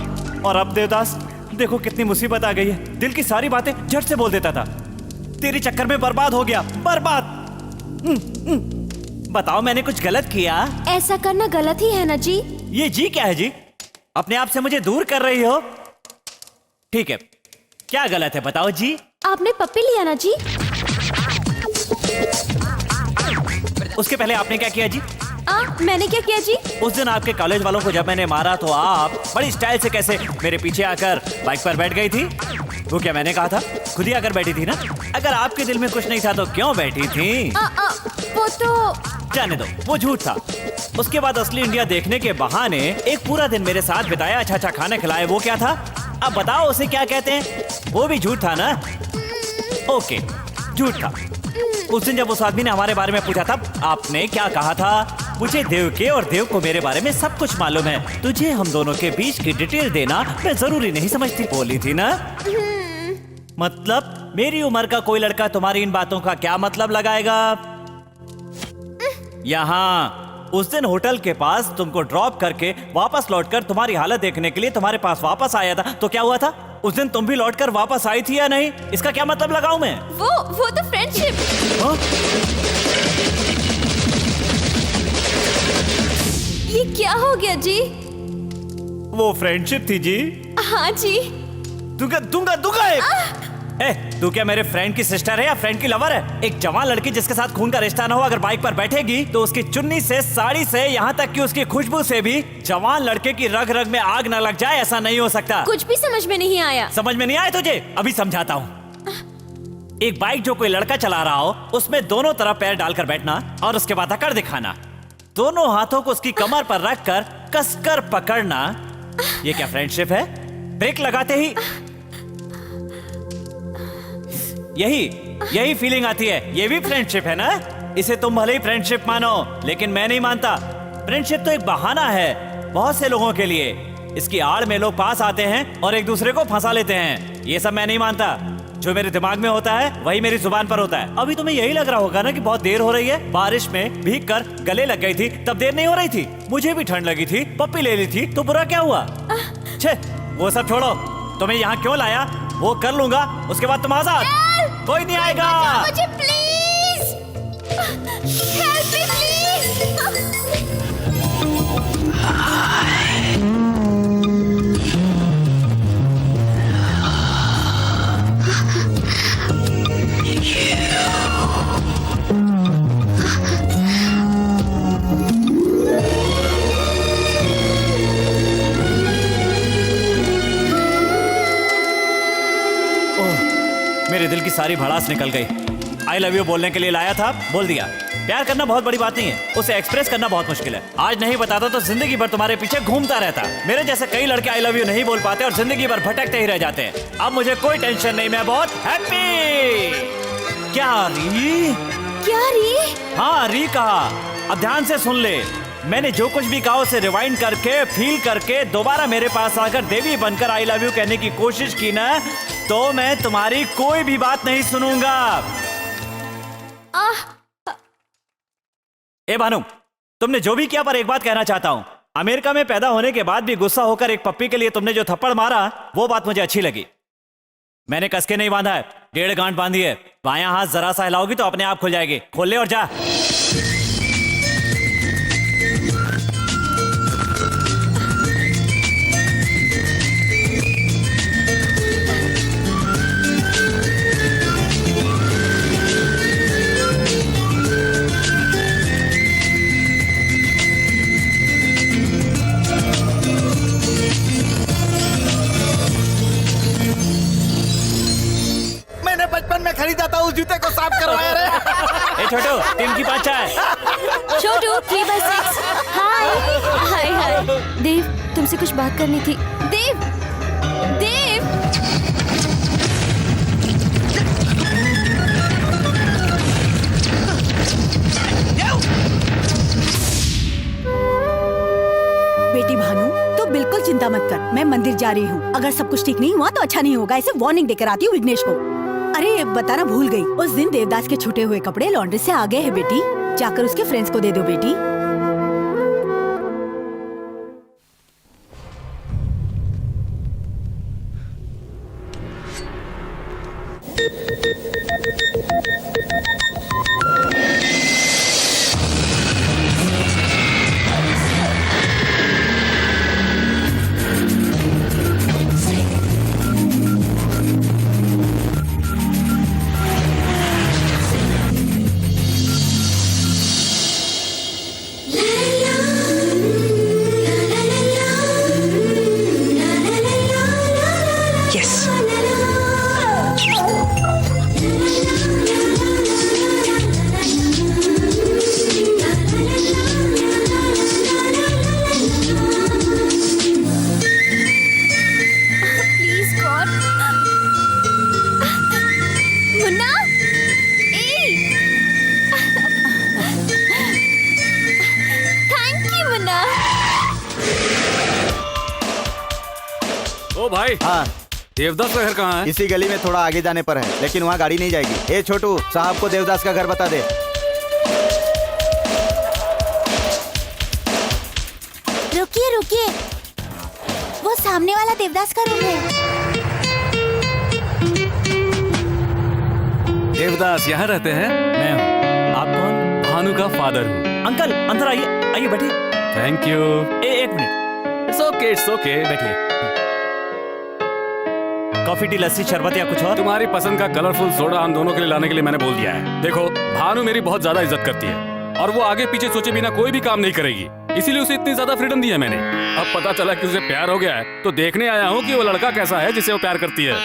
और अब देवदास देखो कितनी मुसीबत आ गई है। दिल की सारी बातें झट से बोल देता था। तेरे चक्कर में बर्बाद हो गया, बर्बाद। बताओ मैंने कुछ गलत किया? ऐसा करना गलत ही है ना जी। ये जी क्या है जी? अपने आप से मुझे दूर कर रही हो? ठीक है, क्या गलत है बताओ जी? आपने पप्पी लिया ना जी? उसके पहले आपने क्या किया जी? मैंने क्या किया जी? उस दिन आपके कॉलेज वालों को जब मैंने मारा तो आप बड़ी स्टाइल से कैसे मेरे पीछे आकर बाइक पर बैठ गई थी। वो क्या मैंने कहा था? खुद ही आकर बैठी थी ना। अगर आपके दिल में कुछ नहीं था तो क्यों बैठी थी? वो तो जाने दो, वो झूठ था। उसके बाद असली इंडिया देखने के बहाने एक पूरा दिन मेरे साथ बिताया, अच्छा अच्छा खाना खिलाए। वो क्या था? अब बताओ उसे क्या कहते हैं? वो भी झूठ था ना? ओके, झूठ था। उस दिन जब उस आदमी ने हमारे बारे में पूछा था आपने क्या कहा था? मुझे देव के और देव को मेरे बारे में सब कुछ मालूम है। तुझे हम दोनों के बीच की डिटेल देना मैं जरूरी नहीं समझती। बोली थी ना? मतलब मेरी उम्र का कोई लड़का तुम्हारी इन बातों का क्या मतलब लगाएगा? यहाँ उस दिन होटल के पास तुमको ड्रॉप करके वापस लौटकर तुम्हारी हालत देखने के लिए तुम्हारे पास वापस आया था, तो क्या हुआ था? उस दिन तुम भी लौटकर वापस आई थी या नहीं? इसका क्या मतलब लगाऊं मैं? वो तो फ्रेंडशिप। हाँ? ये क्या हो गया जी? वो फ्रेंडशिप थी जी। हाँ जी। दूंगा एक। तू क्या मेरे फ्रेंड की सिस्टर है या फ्रेंड की लवर है? एक जवान लड़की जिसके साथ खून का रिश्ता न हो अगर बाइक पर बैठेगी तो उसकी चुन्नी से, साड़ी से, यहाँ तक कि उसकी खुशबू से भी जवान लड़के की रग रग में आग न लग जाए, ऐसा नहीं हो सकता। कुछ भी समझ में नहीं आया। समझ में नहीं आया तुझे? अभी समझाता हूँ। एक बाइक जो कोई लड़का चला रहा हो उसमें दोनों तरफ पैर डालकर बैठना और उसके बाद अकड़ दिखाना, दोनों हाथों को उसकी कमर पर रखकर कसकर पकड़ना, ये क्या फ्रेंडशिप है? ब्रेक लगाते ही यही फीलिंग आती है, ये भी फ्रेंडशिप है ना? इसे तुम भले ही फ्रेंडशिप मानो, लेकिन मैं नहीं मानता। फ्रेंडशिप तो एक बहाना है बहुत से लोगों के लिए। इसकी आड़ में लोग पास आते हैं और एक दूसरे को फंसा लेते हैं। ये सब मैं नहीं मानता। जो मेरे दिमाग में होता है वही मेरी जुबान पर होता है। अभी तुम्हें यही लग रहा होगा ना कि बहुत देर हो रही है। बारिश में भीग कर गले लग गई थी तब देर नहीं हो रही थी। मुझे भी ठंड लगी थी, पप्पी ले ली थी तो बुरा क्या हुआ? छे, वो सब छोड़ो। तुम्हें यहाँ क्यों लाया वो कर लूंगा, उसके बाद तुम आजाद। कोई नहीं आएगा। मुझे प्लीज हेल्प मी प्लीज। मेरे दिल की सारी भड़ास निकल गई। आई लव यू बोलने के लिए लाया था, बोल दिया। प्यार करना बहुत बड़ी बात नहीं है, उसे एक्सप्रेस करना बहुत मुश्किल है। आज नहीं बताता तो जिंदगी भर तुम्हारे पीछे घूमता रहता। मेरे जैसे कई लड़के आई लव यू नहीं बोल पाते और जिंदगी भर भटकते ही रह जाते हैं। अब मुझे कोई टेंशन नहीं, मैं बहुत हैप्पी। क्या री? हाँ री कहा। अब ध्यान से सुन ले। मैंने जो कुछ भी कहा उसे रिवाइंड करके, फील करके दोबारा मेरे पास आकर देवी बनकर आई लव यू कहने की कोशिश की ना, तो मैं तुम्हारी कोई भी बात नहीं सुनूंगा। ए भानु, तुमने जो भी किया पर एक बात कहना चाहता हूं। अमेरिका में पैदा होने के बाद भी गुस्सा होकर एक पप्पी के लिए तुमने जो थप्पड़ मारा वो बात मुझे अच्छी लगी। मैंने कसके नहीं बांधा है, 1.5 गांठ बांधी है। बायां हाथ जरा सा हिलाओगी तो अपने आप खुल जाएगी। खोल ले और जा। बचपन में खरीदा था उस जूते को साफ करवाया रे। ए छोटू, 3 की 5 चाय। छोटू 3/6। हाय हाय हाय। देव, तुमसे कुछ बात करनी थी। देव देव बेटी भानु, तो बिल्कुल चिंता मत कर। मैं मंदिर जा रही हूँ। अगर सब कुछ ठीक नहीं हुआ तो अच्छा नहीं होगा। इसे वार्निंग देकर आती हूँ विघ्नेश को। अरे बताना भूल गई, उस दिन देवदास के छूटे हुए कपड़े लॉन्ड्री से आ गए हैं बेटी। जाकर उसके फ्रेंड्स को दे दो बेटी। ओ भाई, हाँ, देवदास का घर कहाँ है? इसी गली में थोड़ा आगे जाने पर है, लेकिन वहाँ गाड़ी नहीं जाएगी। ए छोटू, साहब को देवदास का घर बता दे। सामने वाला देवदास का रूम है। देवदास यहाँ रहते हैं? मैं हूँ। आप कौन? भानु का फादर हूँ। अंकल अंदर आइए, आइए बैठिए। Thank you. एक मिनट। इट्स ओके बैठिए। कॉफी, टी, लस्सी, शरबत या कुछ और? तुम्हारी पसंद का कलरफुल सोडा हम दोनों के लिए लाने के लिए मैंने बोल दिया है। देखो, भानु मेरी बहुत ज्यादा इज्जत करती है और वो आगे पीछे सोचे बिना कोई भी काम नहीं करेगी, इसीलिए उसे इतनी ज्यादा फ्रीडम दी है मैंने। अब पता चला कि उसे प्यार हो गया है तो देखने आया हूँ कि वो लड़का कैसा है जिसे वो प्यार करती है।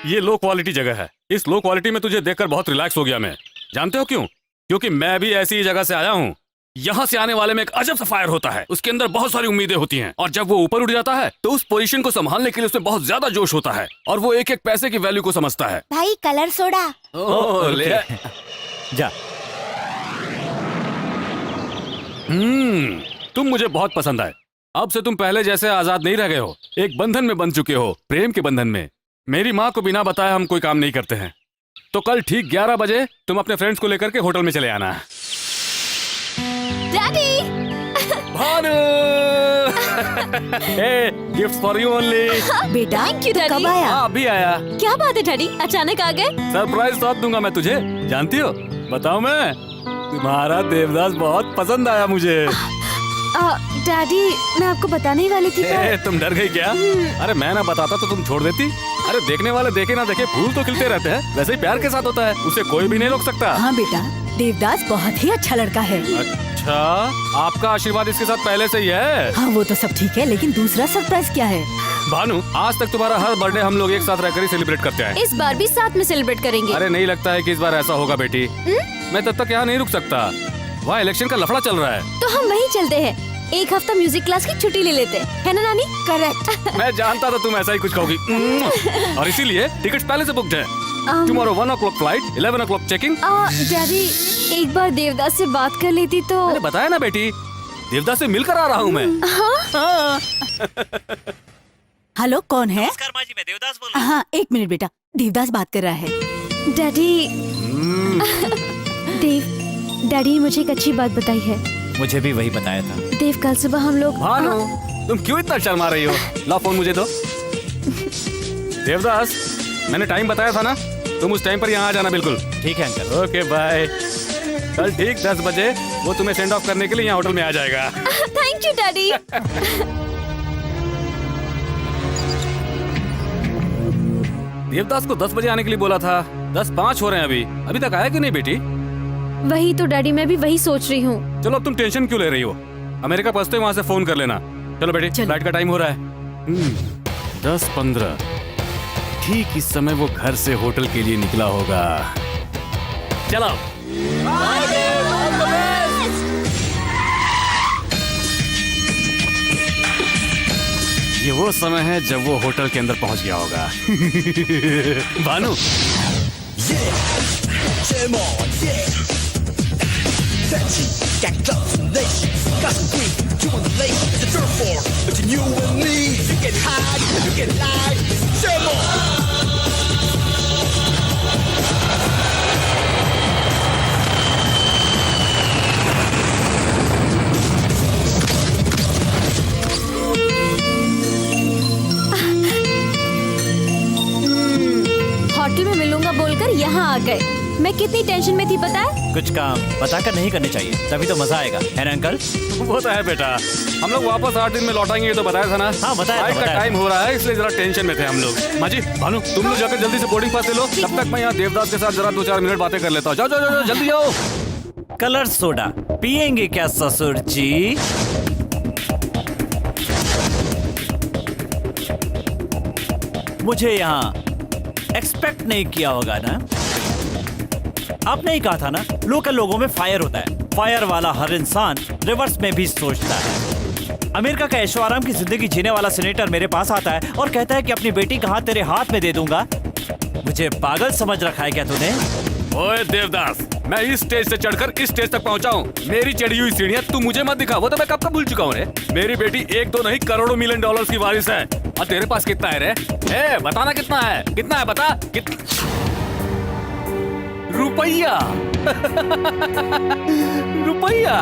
ये लो क्वालिटी जगह है। इस लो क्वालिटी में तुझे देखकर बहुत रिलैक्स हो गया मैं। जानते हो क्यों? क्योंकि मैं भी ऐसी ही जगह से आया हूँ। यहाँ से आने वाले में एक अजब सा फायर होता है, उसके अंदर बहुत सारी उम्मीदें होती हैं और जब वो ऊपर उठ जाता है तो उस पोजीशन को संभालने के लिए उसमें बहुत ज्यादा जोश होता है और वो एक एक पैसे की वैल्यू को समझता है। भाई कलर सोडा। ले। जा। तुम मुझे बहुत पसंद आए। अब से तुम पहले जैसे आजाद नहीं रह गए हो, एक बंधन में बंध चुके हो, प्रेम के बंधन में। मेरी माँ को बिना बताए हम कोई काम नहीं करते हैं, तो कल ठीक 11 बजे तुम अपने फ्रेंड्स को लेकर के होटल में चले आना। Daddy. Bhanu gift for you only. बेटा Thank you, Daddy. कब आया? अभी आया। क्या बात है डैडी, अचानक आ गए? सरप्राइज साथ दूंगा मैं तुझे। जानती हो, बताऊं मैं, तुम्हारा देवदास बहुत पसंद आया मुझे। डैडी, मैं आपको बताने ही वाली थी पर... तुम डर गई क्या? अरे मैं ना बताता तो तुम छोड़ देती। अरे देखने वाले देखे ना देखे फूल तो खिलते रहते हैं, वैसे ही प्यार के साथ होता है, उसे कोई भी नहीं रोक सकता। हाँ बेटा, देवदास बहुत ही अच्छा लड़का है। अच्छा, आपका आशीर्वाद इसके साथ पहले से ही है। हाँ वो तो सब ठीक है, लेकिन दूसरा सरप्राइज क्या है? भानु, आज तक तुम्हारा हर बर्थडे हम लोग एक साथ रहकर ही सेलिब्रेट करते हैं। इस बार भी साथ में सेलिब्रेट करेंगे। अरे नहीं लगता है कि इस बार ऐसा होगा बेटी। मैं तब तक यहाँ नहीं रुक सकता, वहाँ इलेक्शन का लफड़ा चल रहा है। तो हम वहीं चलते हैं, एक हफ्ता म्यूजिक क्लास की छुट्टी ले लेते हैं, है ना नानी? करेक्ट। मैं जानता था तुम ऐसा ही कुछ कहोगी और इसीलिए टिकट्स पहले से बुक्ड है। Tomorrow 1 o'clock flight, 11 o'clock checking. Daddy, एक बार देवदास से बात कर लेती तो... मैंने बताया ना बेटी, देवदास से मिलकर आ रहा हूँ मैं। हाँ। हेलो, कौन है? नमस्कार माँ जी, मैं देवदास बोल रहा हूँ। हाँ एक मिनट बेटा, देवदास बात कर रहा है। डैडी। डैडी ने मुझे एक अच्छी बात बताई है। मुझे भी वही बताया था। देव, कल सुबह हम लोग... भानु, तुम क्यों इतना शर्मा रही हो? ला फोन मुझे दो। देवदास, मैंने टाइम बताया था ना, तुम उस टाइम पर यहाँ आ जाना बिल्कुल। ठीक है अंकल। Okay bye. कल ठीक 10 बजे वो तुम्हें सेंड ऑफ करने के लिए यहाँ होटल में आ जाएगा। Thank you daddy. देवदास को 10 बजे आने के लिए बोला था, 10:05 हो रहे हैं अभी तक आया कि नहीं बेटी? वही तो डैडी, मैं भी वही सोच रही हूँ। चलो अब तुम टेंशन क्यों ले रही हो? अमेरिका पहुंचते वहां से फोन कर लेना। चलो बेटी, फ्लाइट का टाइम हो रहा है। 10:15। ठीक इस समय वो घर से होटल के लिए निकला होगा। चलो। ये वो समय है जब वो होटल के अंदर पहुंच गया होगा। भानु, होटल में मिलूंगा बोलकर यहाँ आ गए। मैं कितनी टेंशन में थी पता है? कुछ काम बताकर नहीं करने चाहिए, तभी तो मजा आएगा, है ना अंकल? वो तो है बेटा। हम लोग वापस 8 दिन में लौटाएंगे, ये तो बताया था ना। हाँ, बताया था, फ्लाइट का बताया टाइम हो रहा है, इसलिए जरा टेंशन में थे हम लोग। माँ जी, भानु, तुम लोग जाकर जल्दी से बोर्डिंग पास ले लो, तब तक मैं यहाँ देवदास के साथ जरा 2-4 मिनट बातें कर लेता हूँ। जाओ जाओ जाओ, जल्दी जाओ। कलर सोडा पियेंगे क्या ससुर जी? मुझे यहाँ एक्सपेक्ट नहीं किया होगा ना? आपने ही कहा था ना, लोकल लोगों में फायर होता है। फायर वाला हर इंसान रिवर्स में भी सोचता है। अमेरिका का ऐशो आराम की जिंदगी जीने वाला सीनेटर मेरे पास आता है और कहता है कि अपनी बेटी का हाथ तेरे हाथ में दे दूंगा। मुझे पागल समझ रखा है क्या तूने? ओए देवदास, मैं इस स्टेज से चढ़कर इस स्टेज तक पहुंचा हूँ। मेरी चढ़ी हुई सीढ़ियाँ तू मुझे मत दिखा, वो तो मैं कब का भूल चुका हूँ रे। मेरी बेटी 1-2 नहीं करोड़ों मिलियन डॉलर्स की वारिस है। और तेरे पास कितना है रे? ए, बताना कितना है? कितना है बता? रुपया। रुपया।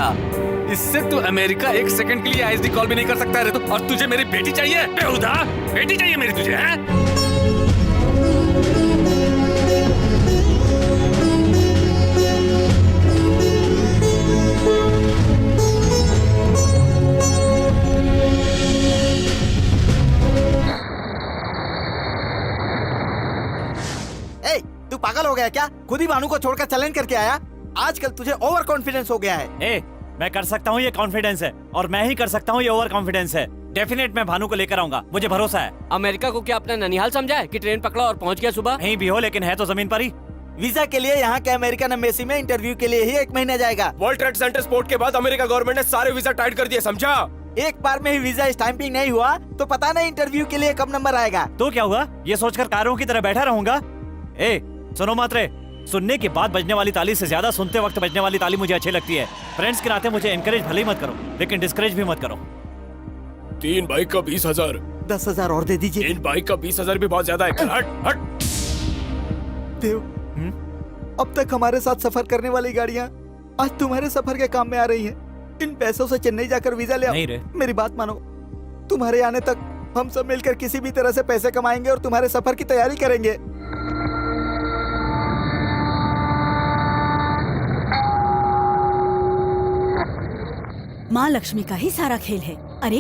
इससे तू अमेरिका एक सेकंड के लिए आईएसडी कॉल भी नहीं कर सकता है रे तू। और तुझे मेरी बेटी चाहिए बेहुदा? बेटी चाहिए मेरी तुझे, हैं? ए, तू पागल हो गया क्या? खुद ही भानु को छोड़कर चैलेंज करके आया। आजकल तुझे ओवर कॉन्फिडेंस हो गया है। ए, मैं कर सकता हूँ, ये कॉन्फिडेंस है, और मैं ही कर सकता हूँ, ये ओवर कॉन्फिडेंस है। डेफिनेट मैं भानु को लेकर आऊंगा, मुझे भरोसा है। अमेरिका को क्या अपना ननिहाल समझा है कि ट्रेन पकड़ा और पहुंच गया सुबह? कहीं भी हो, लेकिन है तो जमीन पर ही। वीजा के लिए यहाँ के अमेरिकन एम्बेसी में इंटरव्यू के लिए ही 1 महीना जाएगा। वर्ल्ड ट्रेड सेंटर स्पोर्ट के बाद अमेरिका गवर्नमेंट ने सारे वीजा टाइट कर दिए, समझा? एक बार में ही वीजा स्टैंपिंग नहीं हुआ तो पता नहीं इंटरव्यू के लिए कब नंबर आएगा। तो क्या हुआ, ये सोचकर कारों की तरह बैठा रहूंगा? ए, सुनो मात्रे, सुनने के बाद बजने वाली ताली से ज्यादा सुनते वक्त बजने वाली ताली मुझे अच्छी लगती है। फ्रेंड्स के नाते मुझे एनकरेज भले ही मत करो, लेकिन डिस्करेज भी मत करो। 3 बाइक का 20,000। 10,000 और दे दीजिए। 3 बाइक का 20,000 भी बहुत ज्यादा है। हट हट। देव, अब तक हमारे साथ सफर करने वाली गाड़ियाँ आज तुम्हारे सफर के काम में आ रही हैं। इन पैसों से चेन्नई जाकर वीजा ले आओ। नहीं रे। मेरी बात मानो, तुम्हारे आने तक हम सब मिलकर किसी भी तरह से पैसे कमाएंगे और तुम्हारे सफर की तैयारी करेंगे। माँ लक्ष्मी का ही सारा खेल है। अरे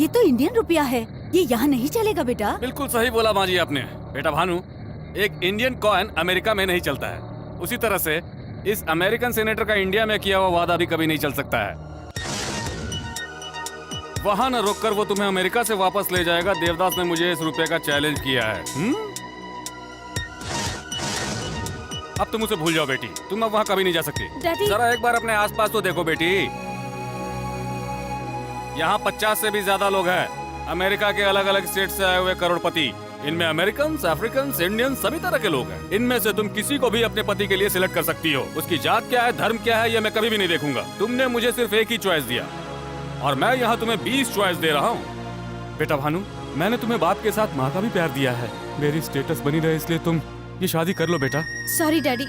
ये तो इंडियन रुपया है, ये यहाँ नहीं चलेगा बेटा। बिल्कुल सही बोला माँ जी आपने। बेटा भानु, एक इंडियन कॉइन अमेरिका में नहीं चलता है, उसी तरह से इस अमेरिकन सेनेटर का इंडिया में किया हुआ वादा भी कभी नहीं चल सकता है। वहां न रोककर वो तुम्हें अमेरिका से वापस ले जाएगा। देवदास ने मुझे इस रुपए का चैलेंज किया है। अब तुम उसे भूल जाओ बेटी, तुम अब वहां कभी नहीं जा सकती। डैडी। जरा एक बार अपने आसपास तो देखो बेटी, यहाँ 50 से भी ज्यादा लोग हैं। अमेरिका के अलग अलग स्टेट से आए हुए करोड़पति, इनमें अमेरिकन, अफ्रीकन, इंडियन, सभी तरह के लोग हैं। इनमें से तुम किसी को भी अपने पति के लिए सिलेक्ट कर सकती हो। उसकी जात क्या है, धर्म क्या है, ये मैं कभी भी नहीं देखूंगा। तुमने मुझे सिर्फ एक ही चॉइस दिया और मैं यहाँ तुम्हें 20 चॉइस दे रहा हूँ। बेटा भानु, मैंने तुम्हें बाप के साथ माँ का भी प्यार दिया है। मेरी स्टेटस बनी रहे इसलिए तुम ये शादी कर लो बेटा। सॉरी डैडी,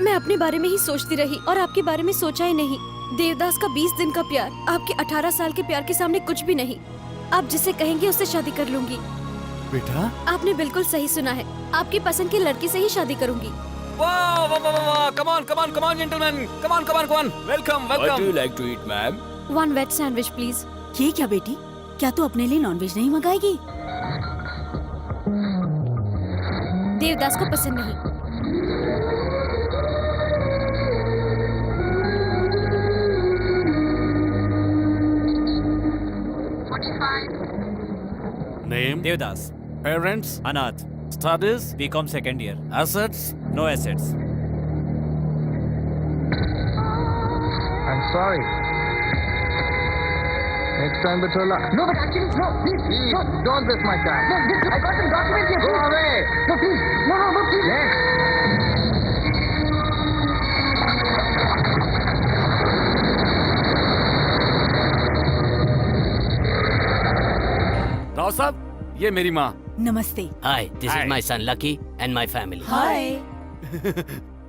मैं अपने बारे में ही सोचती रही और आपके बारे में सोचा ही नहीं। देवदास का 20 दिन का प्यार आपके 18 साल के प्यार के सामने कुछ भी नहीं। आप जिसे कहेंगे उससे शादी कर लूंगी। बेटा आपने बिल्कुल सही सुना है, आपकी पसंद की लड़की से ही शादी करूंगी। वाह वाह वाह वाह, come on come on come on gentleman, come on come on come on, welcome What do welcome. you like to eat, ma'am? 1 veg sandwich please. ये क्या बेटी, क्या तू अपने लिए नॉनवेज नहीं मंगाएगी? देवदास को पसंद नहीं। नेम, देवदास। पेरेंट्स, अनाथ। Studies, BCom second year. Assets. No assets. I'm sorry. Next time, Batola. No, but actually, no, please, no, don't waste my time. No, this, I got some documents here. Go away. No, please. No, no, no, please. Yes. Rao साहब, ये मेरी माँ। नमस्ते। Hi, this Hi. is my son Lucky and my family. हाय।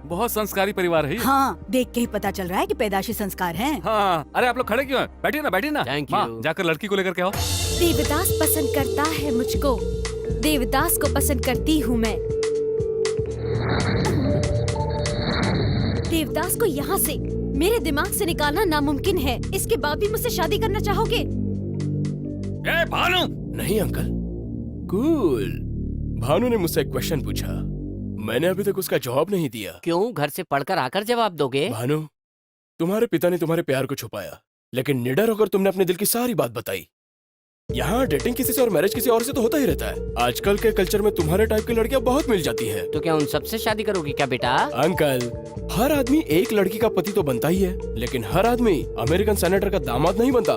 बहुत संस्कारी परिवार है ये। हाँ, देख के ही पता चल रहा है कि पैदाशी संस्कार हैं। हाँ, अरे आप लोग खड़े क्यों हैं? बैठिए ना बैठिए ना। Thank माँ, you. जाकर लड़की को लेकर के आओ। देवदास पसंद करता है मुझको, देवदास को पसंद करती हूँ मैं। देवदास को यहाँ से मेरे दिमाग से निकालना नामुमकिन है। इसके बाद भी मुझसे शादी करना चाहोगे? ए भानु, नहीं अंकल, कूल। भानु ने मुझसे एक क्वेश्चन पूछा, मैंने अभी तक उसका जवाब नहीं दिया। क्यों, घर से पढ़कर आकर जवाब दोगे? भानु, तुम्हारे पिता ने तुम्हारे प्यार को छुपाया, लेकिन निडर होकर तुमने अपने दिल की सारी बात बताई। यहाँ डेटिंग किसी से और मैरिज किसी और से तो होता ही रहता है। आजकल के कल्चर में तुम्हारे टाइप की लड़कियां बहुत मिल जाती हैं। तो क्या उन सबसे शादी करोगी क्या बेटा? अंकल, हर आदमी एक लड़की का पति तो बनता ही है, लेकिन हर आदमी अमेरिकन सेनेटर का दामाद नहीं बनता।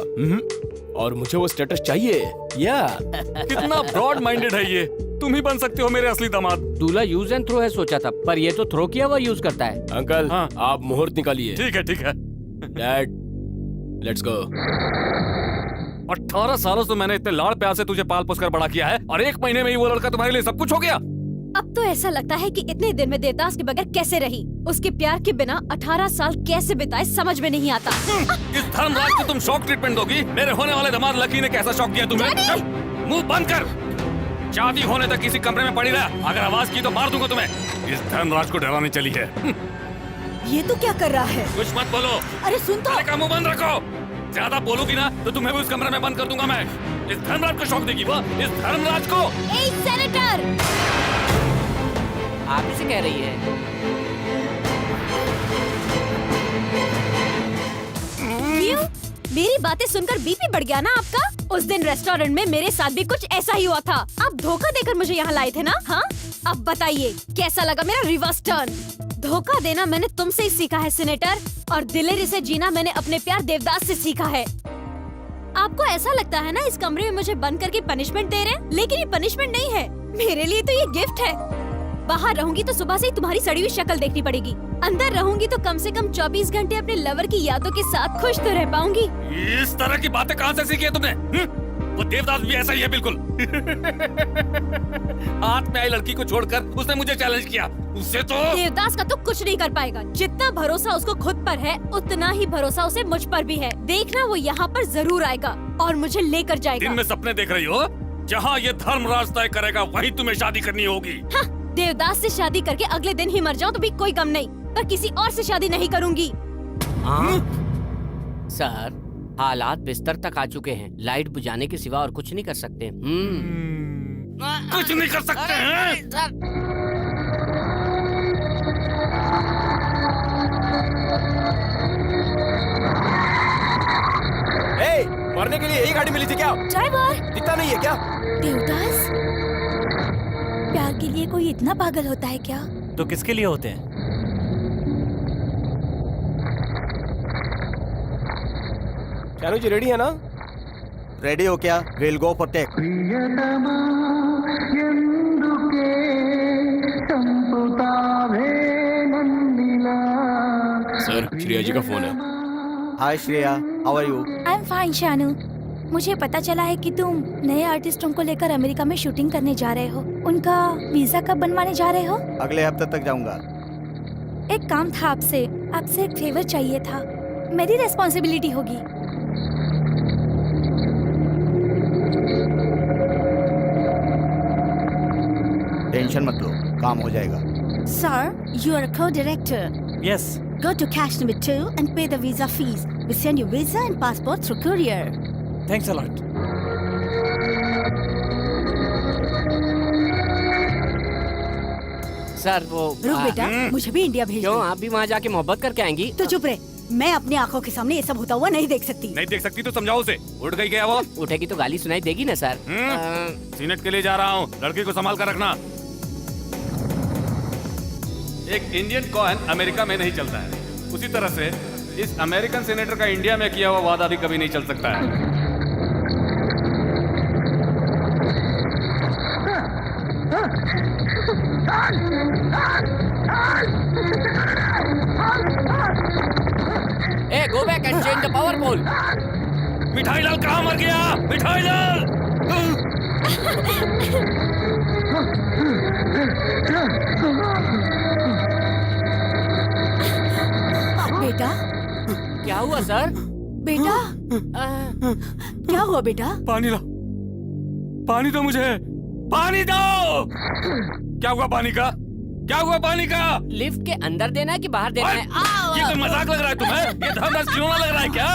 और मुझे वो स्टेटस चाहिए। या कितना ब्रॉड माइंडेड है ये। तुम ही बन सकते हो मेरे असली दामाद। दूल्हा यूज एंड थ्रो है सोचा था, पर ये तो थ्रो किया हुआ यूज करता है। अंकल, हाँ। आप मुहूर्त निकालिए। ठीक है ठीक है। Dad, let's go. 18 सालों से मैंने इतने लाड़ प्यार से तुझे पाल पोस कर बड़ा किया है और 1 महीने में ही वो लड़का तुम्हारे लिए सब कुछ हो गया। अब तो ऐसा लगता है कि इतने दिन में देवदास के बगैर कैसे रही। उसके प्यार के बिना 18 साल कैसे बिताए समझ में नहीं आता। इस धर्मराज को तुम शॉक ट्रीटमेंट दोगी? मेरे होने वाले दामाद लकी ने कैसा शॉक दिया तुम्हें? मुंह बंद कर। शादी होने तक किसी कमरे में पड़ी रहा। अगर आवाज की तो मार दूंगा तुम्हें। इस धर्मराज को डराने चली है। ये तो क्या कर रहा है? कुछ मत बोलो। अरे सुन तो। अरे का मुंह बंद रखो। ज्यादा बोलोगी ना तो तुम्हें भी उस कमरे में बंद कर दूंगा मैं। इस धर्मराज को शौक देगी वो, इस धर्मराज को। ए सेनेटर, आप ही से कह रही है। क्यों? मेरी बातें सुनकर बीपी बढ़ गया ना आपका? उस दिन रेस्टोरेंट में मेरे साथ भी कुछ ऐसा ही हुआ था। आप धोखा देकर मुझे यहाँ लाए थे ना? हाँ, अब बताइए कैसा लगा मेरा रिवर्स टर्न? धोखा देना मैंने तुमसे ही सीखा है सेनेटर, और दिलेरी से जीना मैंने अपने प्यार देवदास से सीखा है। आपको ऐसा लगता है ना इस कमरे में मुझे बंद करके पनिशमेंट दे रहे हैं, लेकिन ये पनिशमेंट नहीं है, मेरे लिए तो ये गिफ्ट है। बाहर रहूंगी तो सुबह से ही तुम्हारी सड़ी हुई शक्ल देखनी पड़ेगी, अंदर रहूंगी तो कम से कम 24 घंटे अपने लवर की यादों के साथ खुश तो रह पाऊंगी। इस तरह की बातें कहाँ से सीखी है तुमने? वो देवदास भी ऐसा ही है बिल्कुल। हाथ में आई लड़की को छोड़कर उसने मुझे चैलेंज किया। उससे तो देवदास का तो कुछ नहीं कर पाएगा। जितना भरोसा उसको खुद पर है उतना ही भरोसा उसे मुझ पर भी है। देखना वो यहाँ पर जरूर आएगा और मुझे लेकर जाएगा। दिन में सपने देख रही हो? जहाँ ये धर्मराज तय करेगा वहीं तुम्हें शादी करनी होगी। हाँ, देवदास से शादी करके अगले दिन ही मर जाऊं तो भी कोई गम नहीं, पर किसी और से शादी नहीं करूंगी। सर, हालात बिस्तर तक आ चुके हैं। लाइट बुझाने के सिवा और कुछ नहीं कर सकते। कुछ नहीं कर सकते हैं? मरने के लिए यही गाड़ी मिली थी क्या? ड्राइवर दिखता नहीं है क्या? देवदास, प्यार के लिए कोई इतना पागल होता है क्या? तो किसके लिए होते हैं? शानू जी रेडी है ना? रेडी हो क्या? Will go for take. ప్రియతమా ఎందుకే చంపుతావే నన్నిలా सर, श्रेया जी का फोन है। Hi Shreya, how are you? I am fine Shanu. मुझे पता चला है कि तुम नए आर्टिस्टों को लेकर अमेरिका में शूटिंग करने जा रहे हो। उनका वीजा कब बनवाने जा रहे हो? अगले हफ्ते तक जाऊंगा। एक काम था आपसे एक फेवर चाहिए था। मेरी रेस्पॉन्सिबिलिटी होगी। टेंशन मत लो, काम हो जाएगा। Sir, you are a co-director. Yes. Go to cash number 2 and pay the visa fees. We send you visa and passport through courier. Thanks a lot. Sir वो रुक बेटा, मुझे भी इंडिया भेज क्यों? दो। आप भी वहाँ जाके मोहब्बत करके आएंगी? तो चुप रहे, मैं अपनी आंखों के सामने ये सब होता हुआ नहीं देख सकती। नहीं देख सकती तो समझाओ उसे। उठ गई क्या वो? उठेगी तो गाली सुनाई देगी ना सर। सीनेट के लिए जा रहा हूँ, लड़की को संभाल कर रखना। एक इंडियन कॉइन अमेरिका में नहीं चलता है, उसी तरह से इस अमेरिकन सेनेटर का इंडिया में किया हुआ वादा भी कभी नहीं चल सकता है। ए, go back and change the power pole. मिठाई लाल कहाँ मर गया? मिठाई लाल! बेटा, क्या हुआ सर? बेटा, क्या हुआ बेटा? पानी ला, पानी दो मुझे, पानी दो। क्या हुआ पानी का? क्या हुआ पानी का? लिफ्ट के अंदर देना है कि बाहर देना है? ये कोई मजाक लग रहा है तुम्हें? ये धर्मराज क्यों लग रहा है क्या?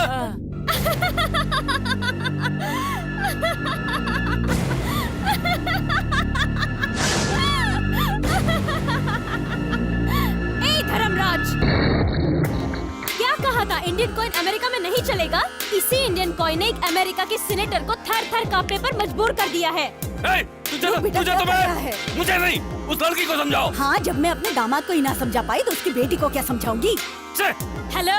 ए धर्मराज, क्या कहा था? इंडियन कॉइन अमेरिका में नहीं चलेगा? इसी इंडियन कॉइन ने एक अमेरिका के सीनेटर को थर-थर कांपने पर मजबूर कर दिया है। तुझे बेटा, तुझे क्या तो कर रहा है? मैं, मुझे नहीं, उस लड़की को समझाओ। हाँ, जब मैं अपने दामाद को ही ना समझा पाई तो उसकी बेटी को क्या समझाऊंगी? हेलो,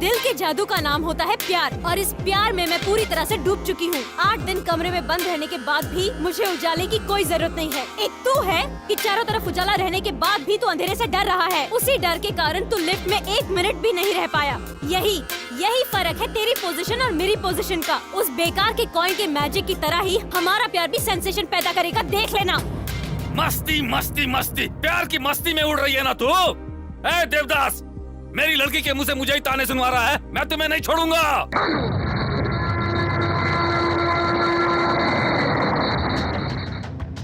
दिल के जादू का नाम होता है प्यार, और इस प्यार में मैं पूरी तरह से डूब चुकी हूँ। 8 दिन कमरे में बंद रहने के बाद भी मुझे उजाले की कोई जरूरत नहीं है। एक तू है कि चारों तरफ उजाला रहने के बाद भी तू अंधेरे से डर रहा है। उसी डर के कारण तू लिफ्ट में 1 मिनट भी नहीं रह पाया। यही फर्क है तेरी पोजीशन और मेरी पोजीशन का। उस बेकार के कॉइन के मैजिक की तरह ही हमारा प्यार भी सेंसेशन पैदा करेगा, देख लेना। मस्ती मस्ती मस्ती, प्यार की मस्ती में उड़ रही है ना तू? ए देवदास, मेरी लड़की के मुंह से मुझे ही ताने सुनवा रहा है। मैं तुम्हें नहीं छोड़ूंगा।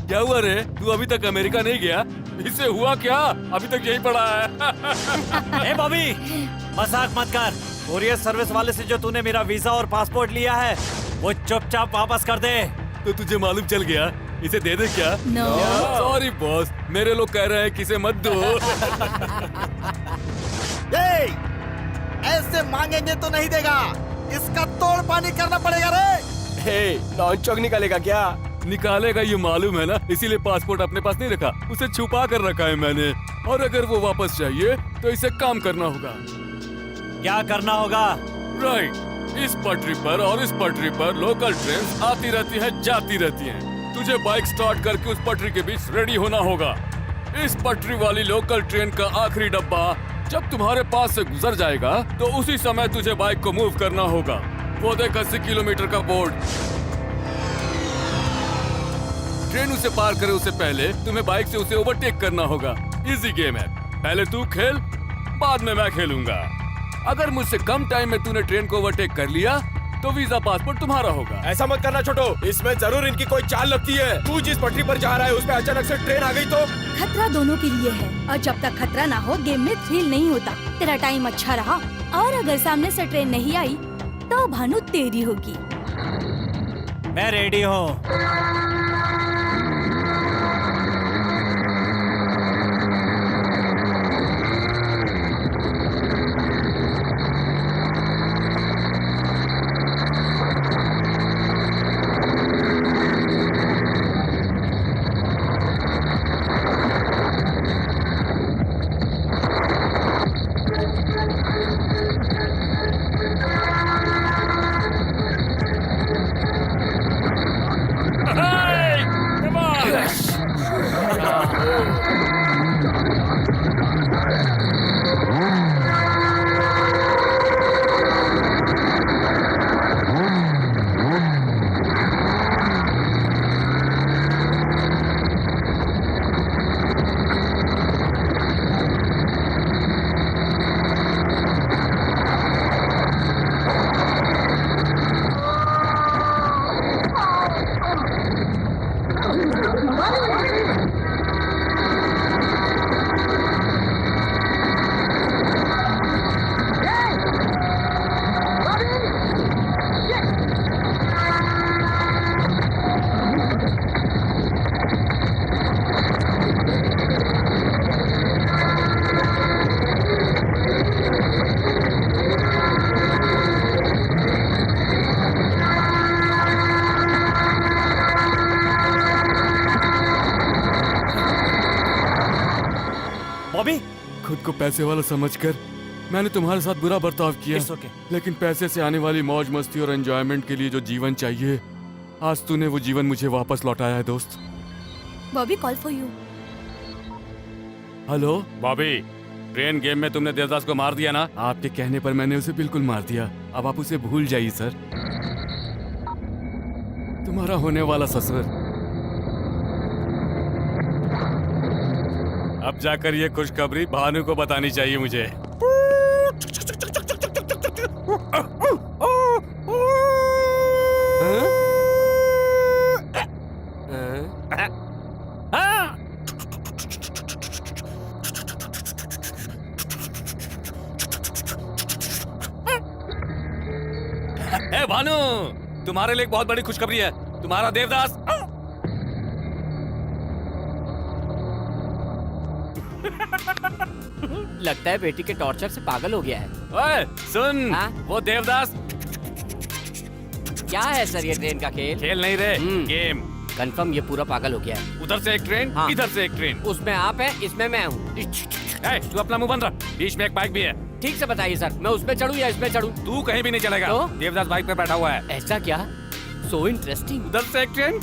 क्या हुआ रे? तू अभी तक अमेरिका नहीं गया? इससे हुआ क्या? अभी तक यही पड़ा है। ए बॉबी, मजाक मत कर। कोरियर सर्विस वाले से जो तूने मेरा वीजा और पासपोर्ट लिया है वो चुपचाप वापस कर दे। तो तुझे मालूम चल गया? इसे दे दे क्या? No. सॉरी बॉस, मेरे लोग कह रहे हैं कि इसे मत दो। ए, ऐसे मांगेंगे तो नहीं देगा, इसका तोड़ पानी करना पड़ेगा रे। हे, लॉन्च चौक निकालेगा क्या? निकालेगा ये मालूम है ना, इसीलिए पासपोर्ट अपने पास नहीं रखा, उसे छुपा कर रखा है मैंने। और अगर वो वापस चाहिए तो इसे काम करना होगा। क्या करना होगा? राइट, इस पटरी पर और इस पटरी पर लोकल ट्रेन आती रहती है, जाती रहती हैं। तुझे बाइक स्टार्ट करके उस पटरी के बीच रेडी होना होगा। इस पटरी वाली लोकल ट्रेन का आखिरी डब्बा जब तुम्हारे पास से गुजर जाएगा तो उसी समय तुझे बाइक को मूव करना होगा। वो देख 80 किलोमीटर का बोर्ड। ट्रेन उसे पार करे उससे पहले तुम्हें बाइक से उसे ओवरटेक करना होगा। इजी गेम है, पहले तू खेल, बाद में मैं खेलूंगा। अगर मुझसे कम टाइम में तूने ट्रेन को ओवरटेक कर लिया तो वीजा पासपोर्ट तुम्हारा होगा। ऐसा मत करना छोटो, इसमें जरूर इनकी कोई चाल लगती है। तू जिस पटरी पर जा रहा है उस पे अचानक से ट्रेन आ गई तो? खतरा दोनों के लिए है और जब तक खतरा ना हो गेम में थ्रिल नहीं होता। तेरा टाइम अच्छा रहा और अगर सामने से ट्रेन नहीं आई तो भानु तेरी होगी। मैं रेडी हूँ। बॉबी, खुद को पैसे वाला समझकर मैंने तुम्हारे साथ बुरा बर्ताव किया। It's okay. लेकिन पैसे से आने वाली मौज मस्ती और एंजॉयमेंट के लिए जो जीवन चाहिए, आज तूने वो जीवन मुझे वापस लौटाया है दोस्त। Bobby call for you. Hello Bobby, train game में तुमने देवदास को मार दिया ना? आपके कहने पर मैंने उसे बिल्कुल मार दिया। अब आप उसे भूल जाइए सर। तुम्हारा होने वाला ससुर। अब जाकर ये खुशखबरी भानु को बतानी चाहिए मुझे। ए भानु, तुम्हारे लिए एक बहुत बड़ी खुशखबरी है। तुम्हारा देवदास लगता है बेटी के टॉर्चर से पागल हो गया है। ओए सुन, हाँ? वो देवदास। क्या है सर ये ट्रेन का खेल? खेल नहीं रे, हम्म। गेम। कंफर्म ये पूरा पागल हो गया है। उधर से एक ट्रेन, हाँ। इधर से एक ट्रेन। उसमें आप हैं, इसमें मैं हूँ। तू अपना मुंह बंद रख, बीच में एक बाइक भी है। ठीक से बताइए सर, मैं उसमें चढ़ूँ या इसमें चढ़ूँ? तू कहीं भी नहीं चलेगा। तो? देवदास बाइक पे बैठा हुआ है। ऐसा क्या? So interesting. उधर से एक ट्रेन,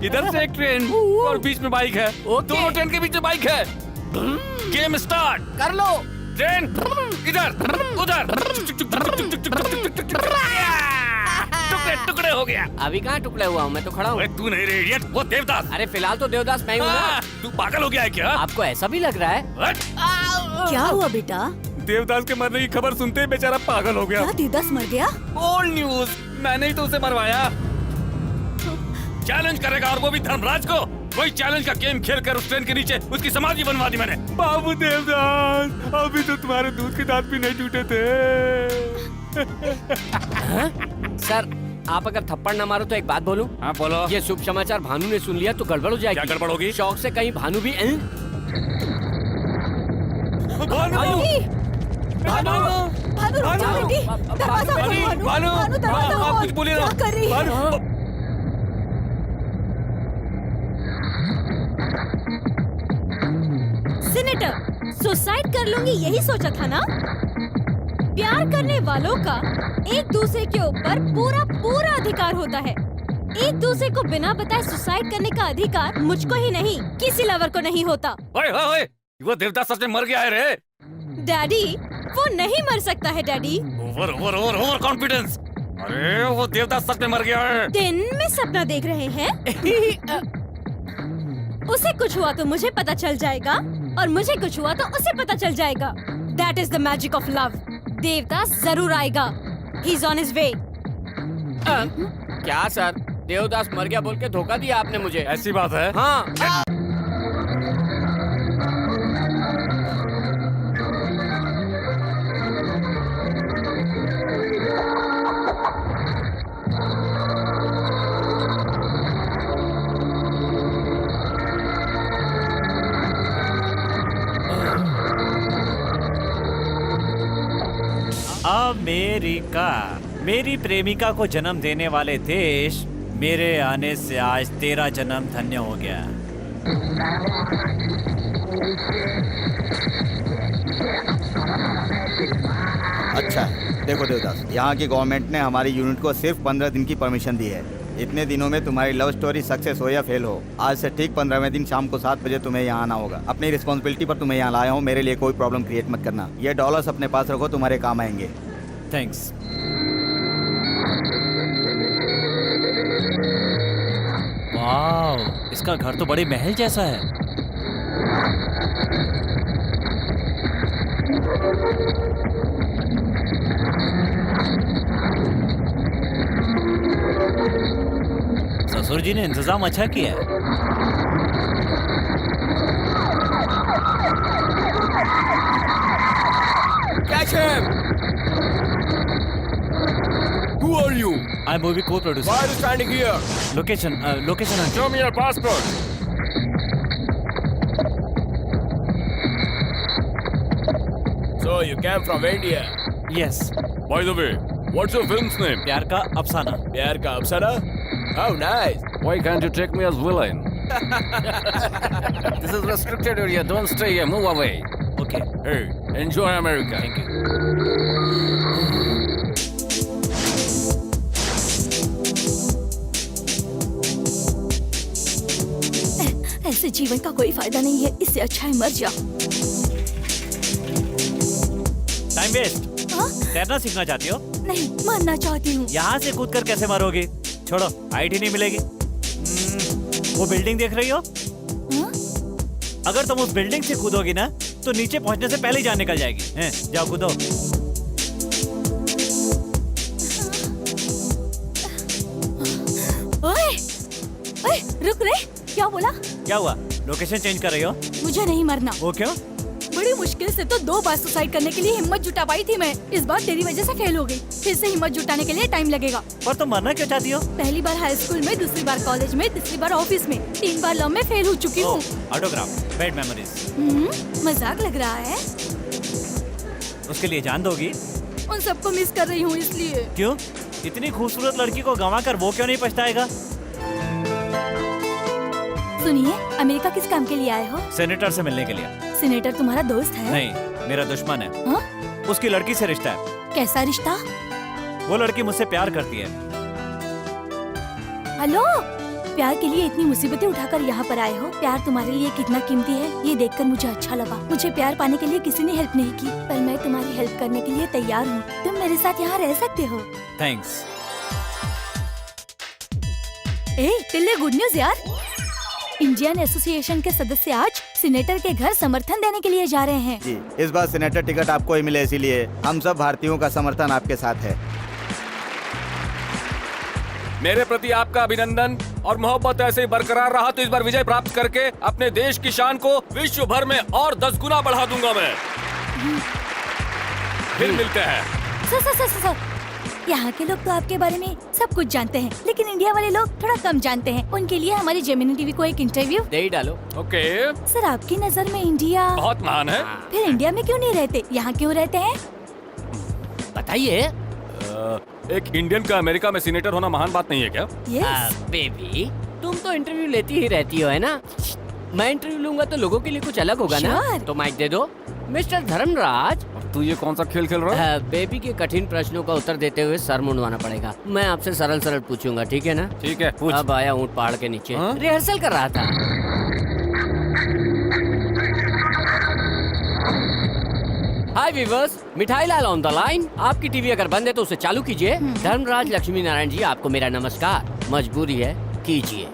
इधर से एक ट्रेन और बीच में बाइक है। ओके। दोनों ट्रेन के बीच में बाइक है। गेम स्टार्ट कर लो। ट्रेन इधर उधर। टुकड़े टुकड़े हो गया। अभी कहाँ टुकड़े हुआ हूँ, मैं तो खड़ा हूँ। अरे तू नहीं रे इडियट, वो देवदास। अरे फिलहाल तो देवदास मैं ही हूँ ना। तू पागल हो गया है क्या? आपको ऐसा भी लग रहा है? हट! क्या हुआ बेटा? देवदास के मरने की खबर सुनते ही बेचारा पागल हो गया। क्या देवदास मर गया? ओल्ड न्यूज, मैंने ही तो उसे मरवाया। चैलेंज करेगा और वो भी धर्मराज को। वही चैलेंज का गेम खेलकर उस ट्रेन के नीचे उसकी समाधि बनवा दी मैंने। बाबू देवदास, अभी तो तुम्हारे दूध के दांत भी नहीं टूटे थे। सर आप अगर थप्पड़ न मारो तो एक बात बोलूं? हाँ बोलो। ये शुभ समाचार भानु ने सुन लिया तो गड़बड़ हो जाएगी। क्या गड़बड़ होगी? शौक से कहीं भानु भी भानु! भानु रुक जा बेटी, दरवाजा खोलो भानु, भानु दरवाजा आप खोल। कुछ बोलिए ना। क्या कर रही है? सीनेटर, सुसाइड कर लूंगी यही सोचा था ना? प्यार करने वालों का एक दूसरे के ऊपर पूरा पूरा अधिकार होता है। एक दूसरे को बिना बताए सुसाइड करने का अधिकार मुझको ही नहीं, किसी लवर को नहीं होता। ओए ओए ओए, वो देवदास सच में मर गया है रे। डैडी, वो नहीं मर सकता है daddy. Over over over over confidence. अरे वो देवदास सच में मर गया है। दिन में सपना देख रहे हैं? उसे कुछ हुआ तो मुझे पता चल जाएगा और मुझे कुछ हुआ तो उसे पता चल जाएगा। That is the magic of love. Devdas जरूर आएगा। He's on his way. क्या सर, देवदास मर गया बोल के धोखा दिया आपने मुझे। ऐसी बात है? हाँ। अमेरिका, मेरी प्रेमिका को जन्म देने वाले देश, मेरे आने से आज तेरा जन्म धन्य हो गया। अच्छा है, देखो देवदास, यहाँ की गवर्नमेंट ने हमारी यूनिट को सिर्फ 15 दिन की परमिशन दी है। इतने दिनों में तुम्हारी लव स्टोरी सक्सेस हो या फेल हो, आज से ठीक 15वें दिन शाम को 7 बजे तुम्हें यहाँ आना होगा। अपनी रिस्पॉन्सिबिलिटी पर तुम्हें यहाँ लाया हूँ, मेरे लिए कोई प्रॉब्लम क्रिएट मत करना। ये डॉलर्स अपने पास रखो, तुम्हारे काम आएंगे। थैंक्स। वाह, इसका घर तो बड़े महल जैसा है। ससुर जी ने इंतजाम अच्छा किया है। Catch him! Who are you? I'm movie co-producer. Why are you standing here? Location. Show me your passport. So you came from India? Yes. By the way, what's your film's name? प्यार का अफसाना। प्यार का अफसाना? How nice! Why can't you take me as villain? This is restricted area. Don't stay here. Move away. Okay. Hey, enjoy America. Thank you. ऐसे जीवन का कोई फायदा नहीं है, इससे अच्छा है मर जा। Time waste. हाँ? तैरना सीखना चाहती हो? नहीं, मरना चाहती हूँ। यहाँ से कूदकर कैसे मरोगी? छोड़ो, आईडी नहीं मिलेगी। वो बिल्डिंग देख रही हो? हाँ? अगर तुम उस बिल्डिंग से कूदोगी ना, तो नीचे पहुँचने से पहले ही जान निकल जाएगी। हैं? जाओ कूदो। ओए, ओए, रुक रे, क्या बोला? क्या हुआ? लोकेशन चेंज कर रही हो? मुझे नहीं मरना। वो क्यों? बड़ी मुश्किल से तो 2 बार सुसाइड करने के लिए हिम्मत जुटा पाई थी मैं। इस बार तेरी वजह से फेल हो गई। फिर से हिम्मत जुटाने के लिए टाइम लगेगा। पर तुम मरना क्यों चाहती हो? पहली बार हाई स्कूल में, दूसरी बार कॉलेज में, तीसरी बार ऑफिस में, 3 बार लव में फेल हो चुकी हूँ। Autograph, bad memories. मजाक लग रहा है। उसके लिए जान दोगी? उन सबको मिस कर रही हूँ इसलिए। क्यों? इतनी खूबसूरत लड़की को गंवाकर वो क्यों नहीं पछताएगा? सुनिए, अमेरिका किस काम के लिए आए हो? सेनेटर से मिलने के लिए। सीनेटर तुम्हारा दोस्त है? नहीं, मेरा दुश्मन है। हाँ? उसकी लड़की से रिश्ता है। कैसा रिश्ता? वो लड़की मुझसे प्यार करती है। हेलो, प्यार के लिए इतनी मुसीबतें उठाकर यहाँ पर आए हो। प्यार तुम्हारे लिए कितना कीमती है, ये देखकर मुझे अच्छा लगा। मुझे प्यार पाने के लिए किसी ने हेल्प नहीं की, पर मैं तुम्हारी हेल्प करने के लिए तैयार हूँ। तुम मेरे साथ यहाँ रह सकते हो। थैंक्स। ए टिल्ले, गुड न्यूज यार। इंडियन एसोसिएशन के सदस्य आज सीनेटर के घर समर्थन देने के लिए जा रहे हैं। जी, इस बार सीनेटर टिकट आपको ही मिले, इसीलिए हम सब भारतीयों का समर्थन आपके साथ है। मेरे प्रति आपका अभिनंदन और मोहब्बत ऐसे ही बरकरार रहा तो इस बार विजय प्राप्त करके अपने देश की शान को विश्व भर में और 10 गुना बढ़ा दूंगा मैं। फिर मिलते हैं। सर, यहाँ के लोग तो आपके बारे में सब कुछ जानते हैं, लेकिन इंडिया वाले लोग थोड़ा कम जानते हैं। उनके लिए हमारी जेमिनी टीवी को एक इंटरव्यू दे ही डालो। ओके। सर, आपकी नजर में इंडिया बहुत महान है। फिर इंडिया में क्यों नहीं रहते, यहाँ क्यों रहते हैं? बताइए। एक इंडियन का अमेरिका में सीनेटर होना महान बात नहीं है क्या? यस। बेबी, तुम तो इंटरव्यू लेती ही रहती हो, है ना? मैं इंटरव्यू लूंगा तो लोगों के लिए कुछ अलग होगा ना? Sure. तो माइक दे दो। मिस्टर धर्मराज, तू ये कौन सा खेल खेल रहा है? बेबी के कठिन प्रश्नों का उत्तर देते हुए सर मुंडवाना पड़ेगा। मैं आपसे सरल सरल पूछूंगा, ठीक है ना? ठीक है, पूछ। अब आया ऊँट पहाड़ के नीचे। हाँ? रिहर्सल कर रहा था। हाय वीवर्स, मिठाई लाल ऑन द लाइन। आपकी टीवी अगर बंद है तो उसे चालू कीजिए। धर्मराज लक्ष्मी नारायण जी, आपको मेरा नमस्कार। मजबूरी है, कीजिए।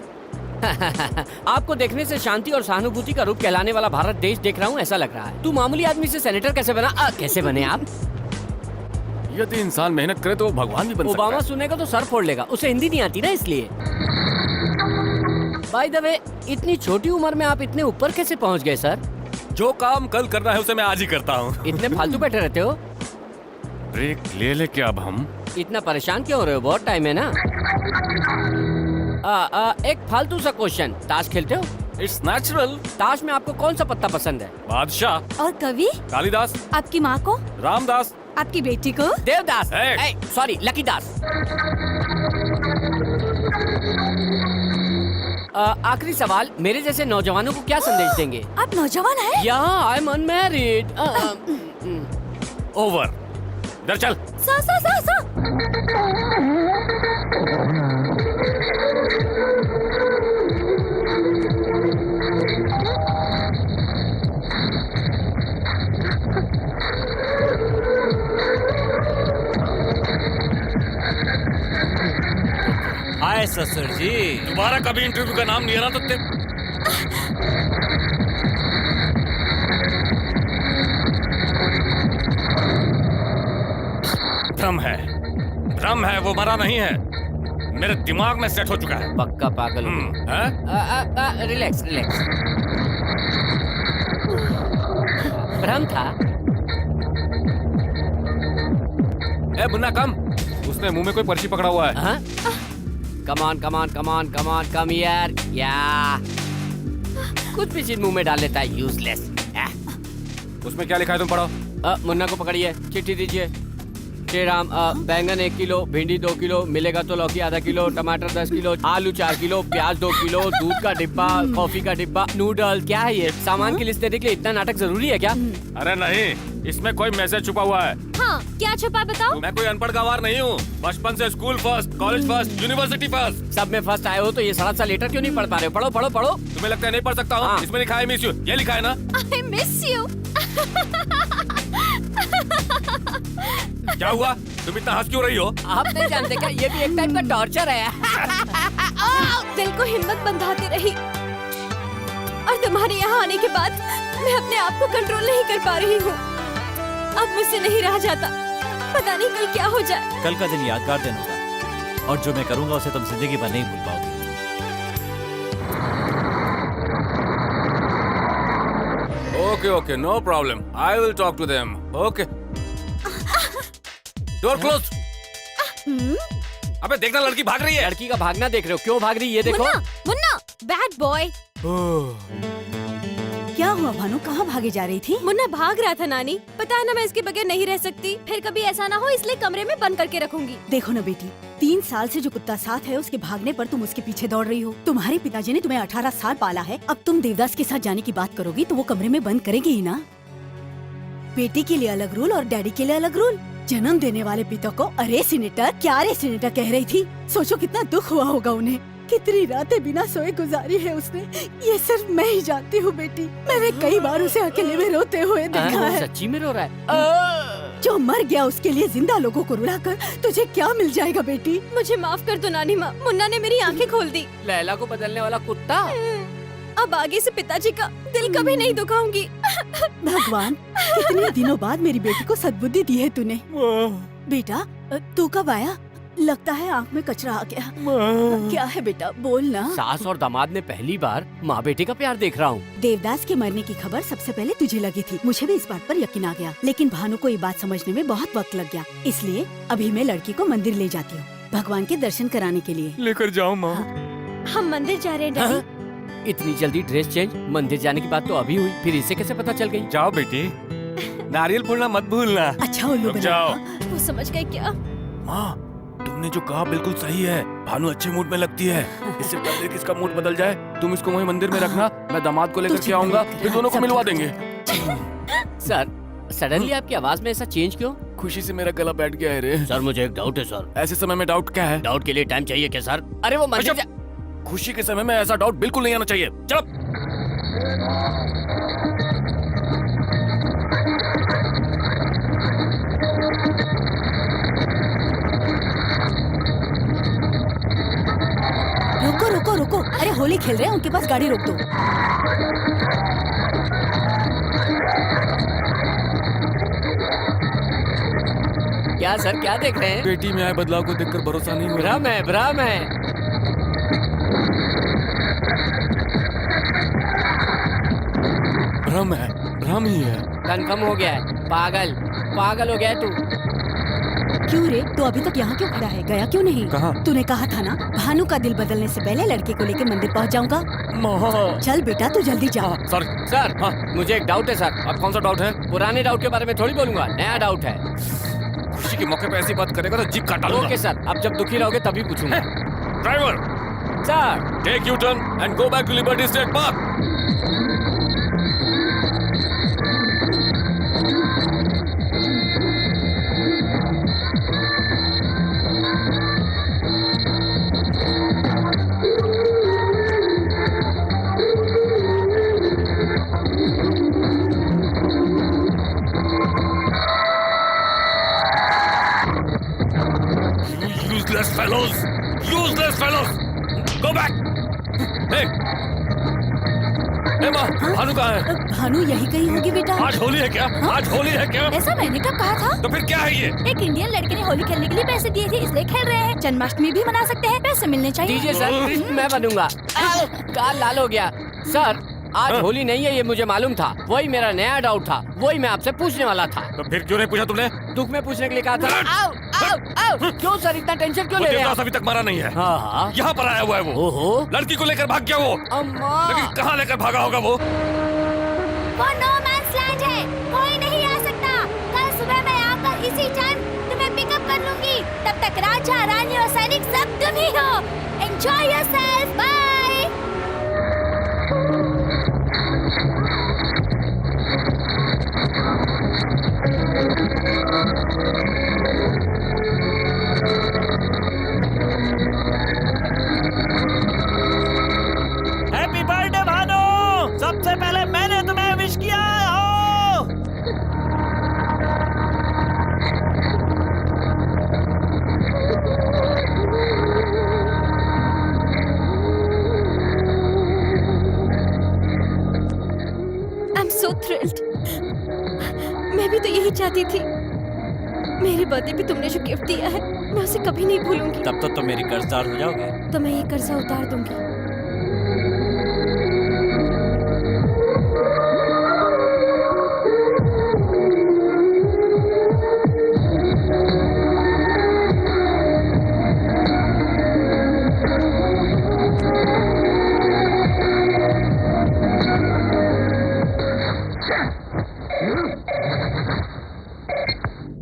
आपको देखने से शांति और सहानुभूति का रूप कहलाने वाला भारत देश देख रहा हूँ, ऐसा लग रहा है। तू मामूली आदमी से सेनेटर कैसे बना? कैसे बने आप? यदि इंसान मेहनत करे तो वो भगवान भी बन सकता ओबामा है। सुनेगा तो सर फोड़ लेगा, उसे हिंदी नहीं आती ना, इसलिए। बाय द वे, इतनी छोटी उम्र में आप इतने ऊपर कैसे पहुँच गए सर? जो काम कल करना है उसे मैं आज ही करता हूँ। इतने फालतू बैठे रहते हो? ब्रेक ले ले क्या अब हम? इतना परेशान क्यों हो रहे हो? बहुत टाइम है ना। एक फालतू सा क्वेश्चन, ताश खेलते हो? It's natural. ताश में आपको कौन सा पत्ता पसंद है? बादशाह। और कवि? कालिदास। आपकी माँ को? रामदास। आपकी बेटी को? देवदास। Hey! सॉरी, लकीदास। आखिरी सवाल, मेरे जैसे नौजवानों को क्या संदेश देंगे? आप नौजवान हैं? या आई एम अनमैरिड। ओवर। इधर चल। सा। हाय ससुर जी। दोबारा कभी इंटरव्यू का नाम नहीं आना तो भ्रम है, वो मरा नहीं है। मेरे दिमाग में सेट हो चुका है। पक्का पागल हूँ। हैं? रिलैक्स। भ्रम था। ए मुन्ना कम, उसने मुंह में कोई पर्ची पकड़ा हुआ है। कमान कम यार। या कुछ भी चीज मुंह में डाल लेता है, यूजलेस। उसमें क्या लिखा है तुम पढ़ो। मुन्ना को पकड़िए, चिट्ठी दीजिए। श्री राम, बैंगन 1 किलो, भिंडी 2 किलो, मिलेगा तो लौकी आधा किलो, टमाटर 10 किलो, आलू 4 किलो, प्याज 2 किलो, दूध का डिब्बा, कॉफी का डिब्बा, नूडल। क्या है ये? सामान की लिस्ट देने के लिए इतना नाटक जरूरी है क्या? अरे नहीं, इसमें कोई मैसेज छुपा हुआ है। हाँ, क्या छुपा बताओ? मैं कोई अनपढ़ गवार नहीं हूँ। बचपन से school first, college first, university first. सब में फर्स्ट आए हो तो ये सड़ा सा लेटर क्यों नहीं पढ़ पा रहे हो? पढ़ो। तुम्हें लगता है नहीं पढ़ सकता हूँ? हाँ। इसमें लिखा है मिस यू, ये लिखा है ना? I miss you. क्या हुआ? तुम इतना हंस क्यों रही हो? आप नहीं जानते क्या, ये भी एक टाइप का टॉर्चर है। दिल को हिम्मत बंधाती रही और तुम्हारे यहाँ आने के बाद मैं अपने आप को कंट्रोल नहीं कर पा रही हूँ। अब मुझसे नहीं रहा जाता, पता नहीं कल क्या हो जाए। कल का दिन यादगार दिन होगा और जो मैं करूंगा उसे तुम जिंदगी भर नहीं भूल पाओगे। Okay, no problem. I will talk to them. Okay. Door closed. अबे देखना, लड़की भाग रही है। लड़की का भागना देख रहे हो? क्यों भाग रही है ये देखो। Munna, bad boy. क्या हुआ भानु, कहाँ भागे जा रही थी? मुन्ना भाग रहा था नानी। पता है ना, मैं इसके बगैर नहीं रह सकती। फिर कभी ऐसा ना हो इसलिए कमरे में बंद करके रखूंगी। देखो ना बेटी, 3 साल से जो कुत्ता साथ है उसके भागने पर तुम उसके पीछे दौड़ रही हो। तुम्हारे पिताजी ने तुम्हें 18 साल पाला है। अब तुम देवदास के साथ जाने की बात करोगी तो वो कमरे में बंद करेंगे ही ना। बेटी के लिए अलग रूल और डैडी के लिए अलग रूल। जन्म देने वाले पिता को अरे सीनेटर, क्या अरे सीनेटर कह रही थी। सोचो कितना दुख हुआ होगा उन्हें। कितनी रातें बिना सोए गुजारी है उसने, ये सिर्फ मैं ही जानती हूँ बेटी। मैंने कई बार उसे अकेले में रोते हुए देखा है। सच्ची में रो रहा है? जो मर गया उसके लिए जिंदा लोगों को रुलाकर तुझे क्या मिल जाएगा बेटी? मुझे माफ कर दो नानी माँ, मुन्ना ने मेरी आंखें खोल दी। लैला को बदलने वाला कुत्ता। अब आगे से पिताजी का दिल कभी नहीं दुखाऊंगी। भगवान, कितने दिनों बाद मेरी बेटी को सद्बुद्धि दी है तूने। बेटा तू कब आया? लगता है आँख में कचरा आ गया। क्या है बेटा, बोल ना। सास और दामाद ने पहली बार माँ बेटे का प्यार देख रहा हूँ। देवदास के मरने की खबर सबसे पहले तुझे लगी थी, मुझे भी इस बात पर यकीन आ गया, लेकिन भानु को ये बात समझने में बहुत वक्त लग गया। इसलिए अभी मैं लड़की को मंदिर ले जाती हूँ भगवान के दर्शन कराने के लिए। लेकर जाओ माँ। हम मंदिर जा रहे हैं डैडी। इतनी जल्दी ड्रेस चेंज? मंदिर जाने की बात तो अभी हुई, फिर इसे कैसे पता चल गई? जाओ बेटी, नारियल फोड़ना मत भूलना। अच्छा उल्लू रुक बना। जाओ। वो समझ गए क्या? माँ, तुमने जो कहा बिल्कुल सही है। भानु अच्छे मूड में लगती है। इससे पहले कि इसका मूड बदल जाए, तुम इसको वहीं मंदिर में रखना, मैं दामाद को लेकर के आऊंगा, फिर दोनों को मिलवा देंगे। सर, सडनली आपकी आवाज में ऐसा चेंज क्यों? खुशी से मेरा गला बैठ गया है रे। सर मुझे एक डाउट है सर। ऐसे समय में डाउट क्या है? डाउट के लिए टाइम चाहिए क्या सर? अरे वो मंदिर खुशी के समय में ऐसा डाउट बिल्कुल नहीं आना चाहिए। चलो। रुको रुको रुको, अरे होली खेल रहे हैं, उनके पास गाड़ी रोक दो। क्या सर, क्या देख रहे हैं? बेटी में आए बदलाव को देखकर भरोसा नहीं हो रहा। भ्रम है, भ्रम है। भ्रम है, भ्रम ही है। कंफर्म हो गया है। पागल, पागल हो गया है तू। क्यों रे, तू अभी तक यहाँ क्यों खड़ा है? गया क्यों नहीं? कहाँ? तूने कहा था ना भानु का दिल बदलने से पहले लड़के को लेकर मंदिर पहुँच जाऊंगा। माँ। चल बेटा तू जल्दी जा। सर, सर हाँ। मुझे एक डाउट है सर। अब कौन सा डाउट है? पुराने डाउट के बारे में थोड़ी बोलूंगा, नया डाउट है। खुशी के मौके पे ऐसी बात करेगा तो जीप काट डालूंगा। ओके सर, अब जब दुखी रहोगे तभी पूछूंगा। Driver, sir take U turn and go back to liberty state park. Useless fellows! Useless fellows! Go back! Hey! माँ, भानु कहाँ है? भानु यही कहीं होगी बेटा। आज होली है क्या? आज होली है क्या? ऐसा मैंने कब कहा था? तो फिर क्या है ये? एक इंडियन लड़के ने होली खेलने के लिए पैसे दिए थे, इसलिए खेल रहे हैं। जन्माष्टमी भी मना सकते हैं, पैसे मिलने चाहिए। दीजिए सर, कृष्ण मैं बनूंगा। काल लाल हो गया। सर आज होली नहीं है ये मुझे मालूम था, वही मेरा नया डाउट था, वही मैं आपसे पूछने वाला था। तो फिर क्यों नहीं पूछा तुमने? दुख में पूछने के लिए कहा था। आओ, आओ, आओ। क्यों सर इतना टेंशन क्यों ले रहे हैं आप? अभी तक मारा नहीं है। हाँ हाँ। यहाँ पर आया हुआ है वो। ओहो, लड़की को लेकर भाग गया वो। अम्मा। लेकिन कहाँ लेकर भागा होगा वो? वो नो मैंस लैंड है, कोई नहीं आ सकता। कल सुबह मैं आकर इसी टाइम तुम्हें पिकअप कर लूंगी। तब तक राजा, रानी और सैनिक सब तुम ही हो। Enjoy yourself, bye. Happy birthday Bhanu, सबसे पहले मैंने तुम्हें विश किया हो। I'm so thrilled. मैं भी तो यही चाहती थी। मेरे बर्थडे पे तुमने जो गिफ्ट दिया है, मैं उसे कभी नहीं भूलूंगी। तब तो तुम मेरी कर्जदार हो जाओगे। तो मैं ये कर्जा उतार दूंगी।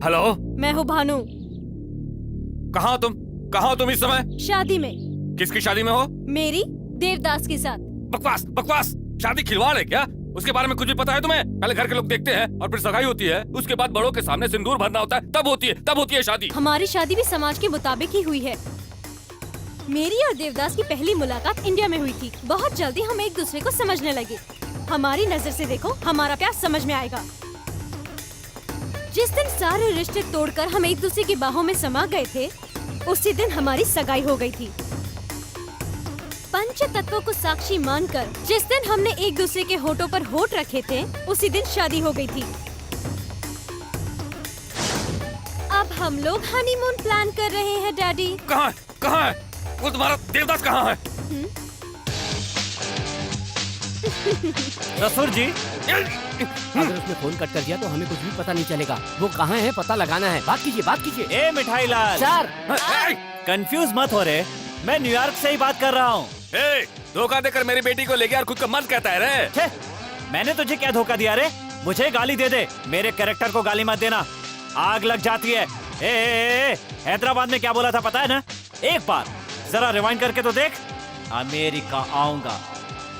हेलो, मैं हूँ भानु। कहाँ हो तुम इस समय? शादी में। किसकी शादी में हो? मेरी देवदास के साथ। बकवास बकवास, शादी खिलवाड़ है क्या? उसके बारे में कुछ भी पता है तुम्हें? पहले घर के लोग देखते हैं और फिर सगाई होती है, उसके बाद बड़ों के सामने सिंदूर भरना होता है, तब होती है शादी। हमारी शादी भी समाज के मुताबिक ही हुई है। मेरी और देवदास की पहली मुलाकात इंडिया में हुई थी। बहुत जल्दी हम एक दूसरे को समझने लगे। हमारी नजर से देखो, हमारा प्यार समझ में आएगा। जिस दिन सारे रिश्ते तोड़कर हम एक दूसरे की बाहों में समा गए थे, उसी दिन हमारी सगाई हो गई थी। पंच तत्वों को साक्षी मानकर जिस दिन हमने एक दूसरे के होठों पर होठ रखे थे, उसी दिन शादी हो गई थी। अब हम लोग हनीमून प्लान कर रहे हैं डैडी। कहाँ है वो तुम्हारा देवदास कहाँ है? ससुर जी, अगर उसने फोन कट कर दिया तो हमें कुछ भी पता नहीं चलेगा। वो कहाँ है पता लगाना है। बात कीजिए। ए मिठाई लाल सर, कंफ्यूज मत हो रे, मैं न्यूयॉर्क से ही बात कर रहा हूँ। धोखा देकर मेरी बेटी को ले गया और खुद का मर्द कहता है रे। छे, मैंने तुझे क्या धोखा दिया रे? मुझे गाली दे दे, मेरे कैरेक्टर को गाली मत देना, आग लग जाती है। ए, हैदराबाद में क्या बोला था पता है ना? एक बार जरा रिवाइंड करके तो देख। अमेरिका आऊंगा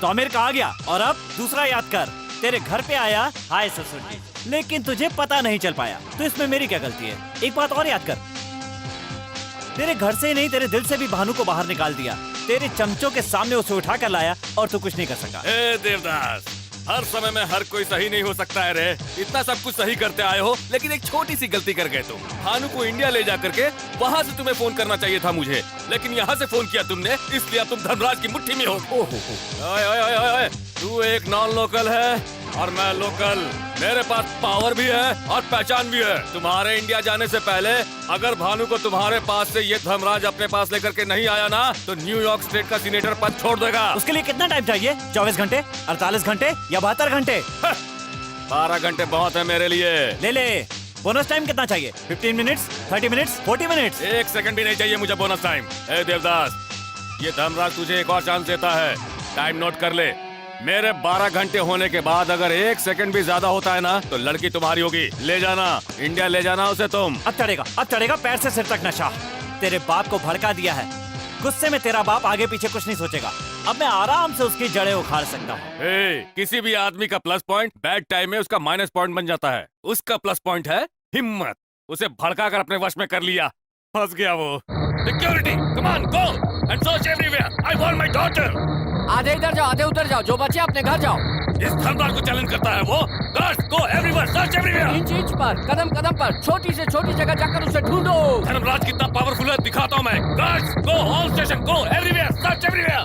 तो अमेरिका आ गया, और अब दूसरा याद कर, तेरे घर पे आया हाय ससुर जी, लेकिन तुझे पता नहीं चल पाया, तो इसमें मेरी क्या गलती है? एक बात और याद कर, तेरे घर से ही नहीं तेरे दिल से भी भानु को बाहर निकाल दिया, तेरे चमचों के सामने उसे उठा कर लाया और तू कुछ नहीं कर सका। देवदास, हर समय में हर कोई सही नहीं हो सकता है रे। इतना सब कुछ सही करते आए हो, लेकिन एक छोटी सी गलती कर गए तुम। भानु को इंडिया ले जा करके वहाँ से तुम्हें फोन करना चाहिए था मुझे, लेकिन यहाँ से फोन किया तुमने, इसलिए अब तुम धर्मराज की मुट्ठी में हो। ओए, ओए, ओए, ओए, तू एक नॉन लोकल है और मैं लोकल। मेरे पास पावर भी है और पहचान भी है। तुम्हारे इंडिया जाने से पहले अगर भानु को तुम्हारे पास से ये धर्मराज अपने पास लेकर के नहीं आया ना, तो न्यूयॉर्क स्टेट का सीनेटर पद छोड़ देगा। उसके लिए कितना टाइम चाहिए? 24 घंटे, 48 घंटे या 72 घंटे? 12 घंटे बहुत है मेरे लिए। ले बोनस टाइम कितना चाहिए? 15 मिनट्स, 30 मिनट्स, 40 मिनट्स? 1 सेकंड भी नहीं चाहिए मुझे बोनस टाइम। ए देवदास, ये धर्मराज तुझे एक और चांस देता है, टाइम नोट कर ले। मेरे 12 घंटे होने के बाद अगर 1 सेकंड भी ज्यादा होता है ना, तो लड़की तुम्हारी होगी। ले जाना, इंडिया ले जाना उसे तुम। अब चढ़ेगा पैर से सिर तक नशा। तेरे बाप को भड़का दिया है, गुस्से में तेरा बाप आगे पीछे कुछ नहीं सोचेगा। अब मैं आराम से उसकी जड़ें उखाड़ सकता हूँ। किसी भी आदमी का प्लस पॉइंट बैड टाइम में उसका माइनस पॉइंट बन जाता है। उसका प्लस पॉइंट है हिम्मत। उसे भड़का कर अपने वश में कर लिया, फंस गया वो। Security, come on, go and search everywhere. I want my daughter. आधे इधर जाओ, आधे उधर जाओ, जो बचे अपने घर जाओ। इस धर्मराज को चैलेंज करता है वो। गार्ड्स, गो एवरीवेयर, सर्च एवरीवेयर। इंच पर, कदम कदम पर, छोटी से छोटी जगह जाकर उसे ढूंढो। धर्मराज कितना पावरफुल है दिखाता हूँ मैं। Guards, go all station, go everywhere, search everywhere.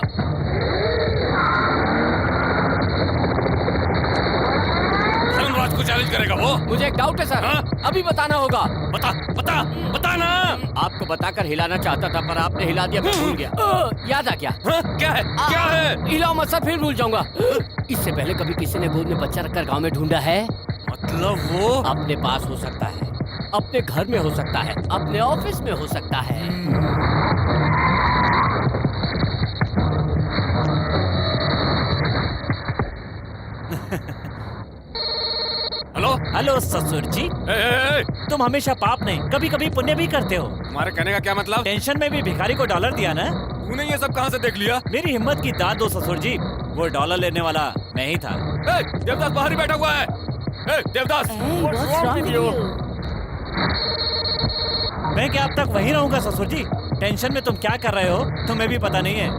Dharmraj को चैलेंज करेगा वो। मुझे एक डाउट है सर। अभी बताना होगा। बताना। आपको बताकर हिलाना चाहता था, पर आपने हिला दिया, मैं भूल गया। याद आ गया। क्या है? हिलाओ मत सर, फिर भूल जाऊंगा। इससे पहले कभी किसी ने गोद में बच्चा रखकर गांव में ढूंढा है? मतलब वो अपने पास हो सकता है, अपने घर में हो सकता है, अपने ऑफिस में हो सकता है। हेलो ससुर जी। तुम हमेशा पाप नहीं कभी कभी पुण्य भी करते हो। तुम्हारे कहने का क्या मतलब? टेंशन में भी भिखारी को डॉलर दिया ना? तूने ये सब कहाँ से देख लिया? मेरी हिम्मत की दाद दो ससुर जी, वो डॉलर लेने वाला मैं ही था। देवदास बाहर ही बैठा हुआ है। देवदास, मैं क्या अब तक वहीं रहूंगा ससुर जी? टेंशन में तुम क्या कर रहे हो तुम्हें भी पता नहीं है।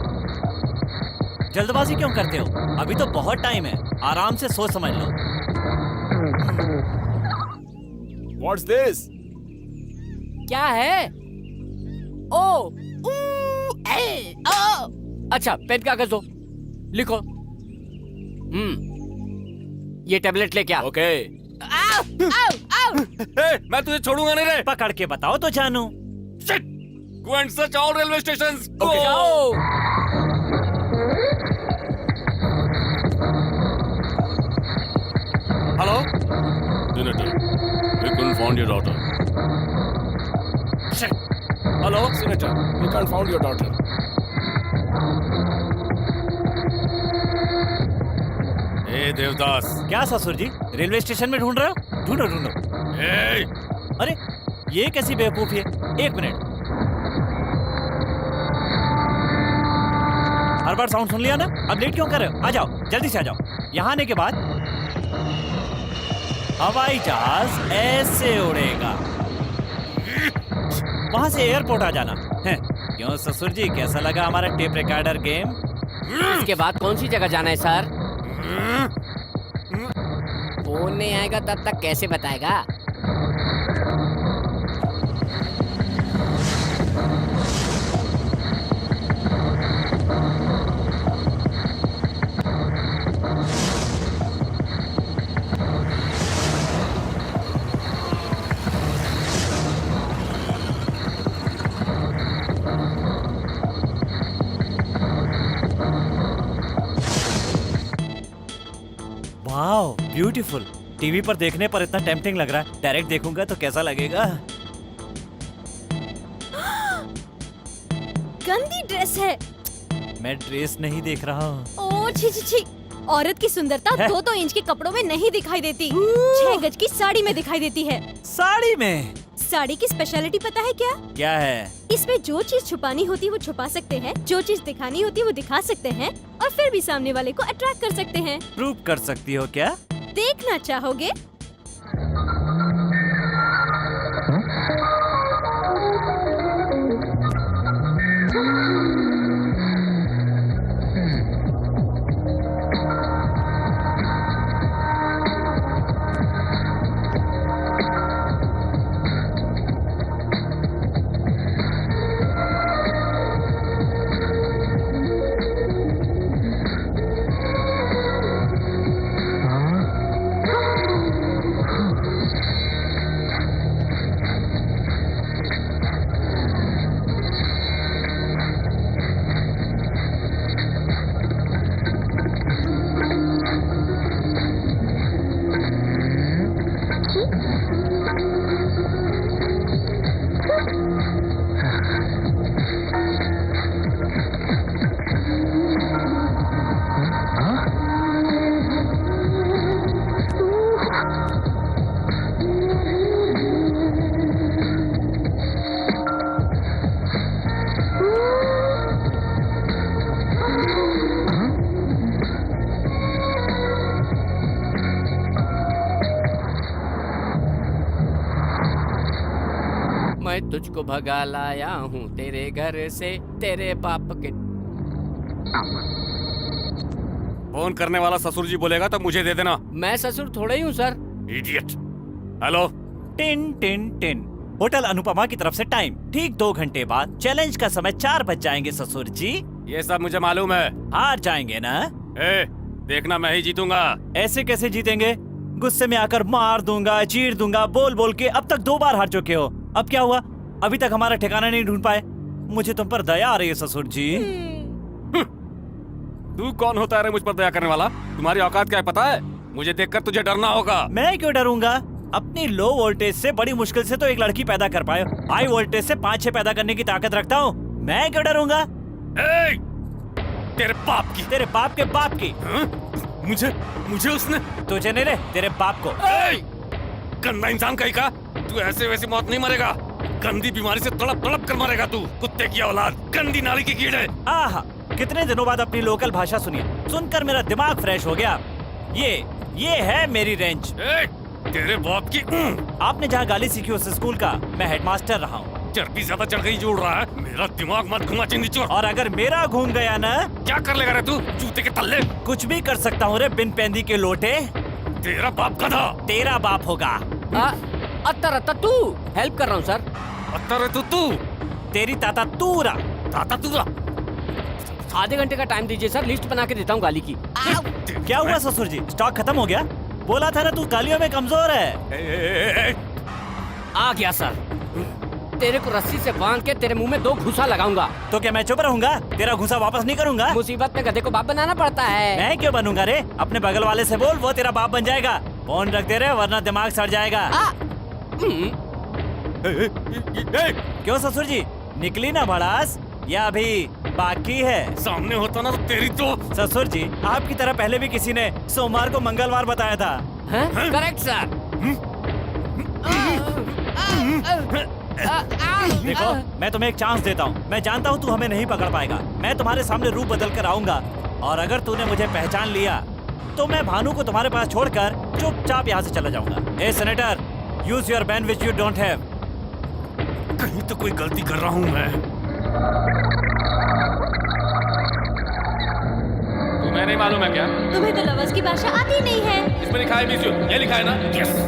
जल्दबाजी क्यों करते हो? अभी तो बहुत टाइम है, आराम से सोच समझ लो। What's this? क्या है? ओ, अच्छा, पेन कागज दो, लिखो। ये टैबलेट ले क्या? ओके। मैं तुझे छोड़ूंगा नहीं रे। पकड़ के बताओ तो जानू। Go and search all railway stations. Go. Hello? Senator, we couldn't find your daughter. Shit. Hello, Senator. We can't find your daughter. ए देवदास। क्या ससुर जी, रेलवे स्टेशन में ढूंढ रहे हो? ढूंढो ढूंढो। अरे ये कैसी बेवकूफी है? 1 मिनट। हर बार साउंड सुन लिया ना? अब लेट क्यों कर रहे हो? आ जाओ, जल्दी से आ जाओ। यहाँ आने के बाद हवाई जहाज ऐसे उड़ेगा, वहां से एयरपोर्ट आ जाना है। क्यों ससुर जी, कैसा लगा हमारा टेप रिकॉर्डर गेम? इसके बाद कौन सी जगह जाना है सर? फोन नहीं आएगा तब तक कैसे बताएगा? Wow beautiful. टीवी पर देखने पर इतना टेम्पटिंग लग रहा है, डायरेक्ट देखूंगा तो कैसा लगेगा। गंदी ड्रेस है। मैं ड्रेस नहीं देख रहा हूँ। ओ छी छी छी। औरत की सुंदरता है? 2-2 इंच के कपड़ों में नहीं दिखाई देती, 6 गज की साड़ी में दिखाई देती है। साड़ी में? साड़ी की स्पेशलिटी पता है क्या? क्या है? इसमें जो चीज छुपानी होती है वो छुपा सकते हैं, जो चीज दिखानी होती है वो दिखा सकते हैं, और फिर भी सामने वाले को अट्रैक्ट कर सकते हैं। प्रूव कर सकती हो क्या? देखना चाहोगे? मैं तुझको भगा लाया हूँ तेरे घर से, तेरे बाप के। फोन करने वाला ससुर जी बोलेगा तो मुझे दे देना। मैं ससुर थोड़ा ही हूँ sir. Idiot. Hello. Tin tin tin. Hotel Anupama की तरफ से टाइम ठीक 2 घंटे बाद। चैलेंज का समय 4 बज जाएंगे ससुर जी। ये सब मुझे मालूम है। हार जाएंगे ना? देखना मैं ही जीतूंगा। ऐसे कैसे जीतेंगे? गुस्से में आकर मार दूंगा, चीर दूंगा, बोल बोल के अब तक 2 बार हार चुके हो। अब क्या हुआ? अभी तक हमारा ठिकाना नहीं ढूंढ पाए। मुझे तुम पर दया आ रही है ससुर जी। तू कौन होता है रे मुझ पर दया करने वाला? तुम्हारी औकात क्या है पता है? मुझे देखकर तुझे डरना होगा। मैं क्यों डरूंगा? अपनी लो वोल्टेज से बड़ी मुश्किल से तो एक लड़की पैदा कर पाए, हाई वोल्टेज से 5-6 पैदा करने की ताकत रखता हूँ। मैं क्यों डरूंगा? तेरे बाप की। तेरे बाप के बाप की? मुझे उसने। तुझे नहीं रे, तेरे बाप को। गंदा इंसान कहीं का। तू ऐसे वैसी मौत नहीं मरेगा। गंदी बीमारी से तड़प तड़प कर मरेगा तू। कुत्ते की औलाद, गंदी नाली की कीड़े। आहा, कितने दिनों बाद अपनी लोकल भाषा सुनी, सुनकर मेरा दिमाग फ्रेश हो गया। ये है मेरी रेंज। तेरे बाप की। आपने जहाँ गाली सीखी उस स्कूल का मैं हेडमास्टर रहा हूँ। चर्बी ज्यादा चढ़ गई जोड़ रहा है। मेरा दिमाग मत घुमा चिंदी चोर। और अगर मेरा घूम गया ना? क्या कर लेगा रे तू? जूते के तल्ले। कुछ भी कर सकता हूँ रे बिन पेंदी के लोटे। तेरा बाप गधा। तेरा बाप होगा। अत्तर तू हेल्प कर रहा हूँ सर। अत्तर तू। तेरी ताता तूरा। ताता तूरा। आधे घंटे का टाइम दीजिए सर, लिस्ट बना के देता हूँ गाली की। क्या हुआ ससुर जी? स्टॉक खत्म हो गया? बोला था ना तू गालियों में कमजोर है। आ गया सर। तेरे को रस्सी से बांध के तेरे मुंह में 2 घुसा लगाऊंगा। तो क्या मैं चुप रहूंगा? तेरा घुसा वापस नहीं करूंगा? मुसीबत में गधे को बाप बनाना पड़ता है। मैं क्यों बनूंगा रे? अपने बगल वाले से बोल, वो तेरा बाप बन जाएगा। फोन रख दे रे वरना दिमाग सड़ जाएगा। क्यों ससुर जी, निकली ना भड़ास या अभी बाकी है? सामने होता ना तो तेरी तो। ससुर जी, आपकी तरह पहले भी किसी ने सोमवार को मंगलवार बताया था। Correct sir. देखो, मैं तुम्हें एक चांस देता हूँ। मैं जानता हूँ तू हमें नहीं पकड़ पाएगा। मैं तुम्हारे सामने रूप बदल कर आऊंगा, और अगर तूने मुझे पहचान लिया तो मैं भानु को तुम्हारे पास छोड़कर चुपचाप यहाँ से चला जाऊंगा। A senator, use your ban which you don't have. कहीं तो कोई गलती कर रहा हूँ मैं। तुम्हें नहीं मालूम है क्या? तुम्हें तो लवर्स की भाषा आती नहीं है। इसमें लिखा है मिस यू, ये लिखा है ना? Yes.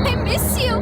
I miss you.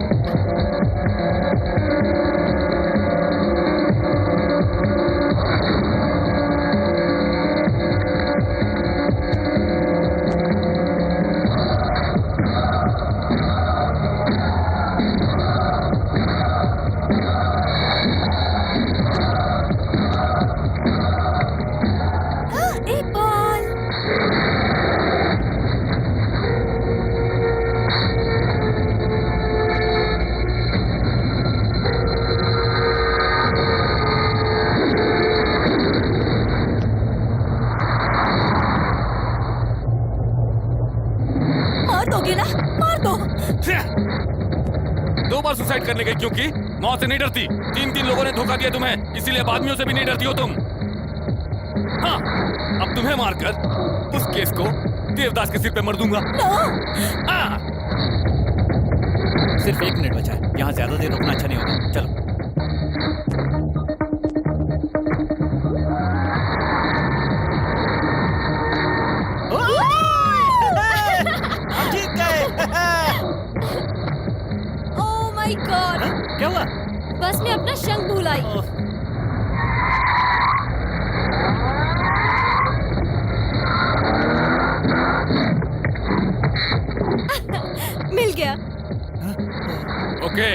2 bar suicide करने गई क्योंकि मौत से नहीं डरती। 3 लोगों ने धोखा दिया तुम्हें, इसीलिए अब आदमियों से भी नहीं डरती हो तुम। हाँ, अब तुम्हें मारकर उस केस को देवदास के सिर पे मर दूंगा। हाँ। सिर्फ 1 मिनट बचा है, यहाँ ज्यादा देर रुकना अच्छा नहीं होगा। चलो। हम जीत गए। ओह माय गॉड, क्या हुआ? बस मैं अपना शंख भूल आई। मिल गया। ओके।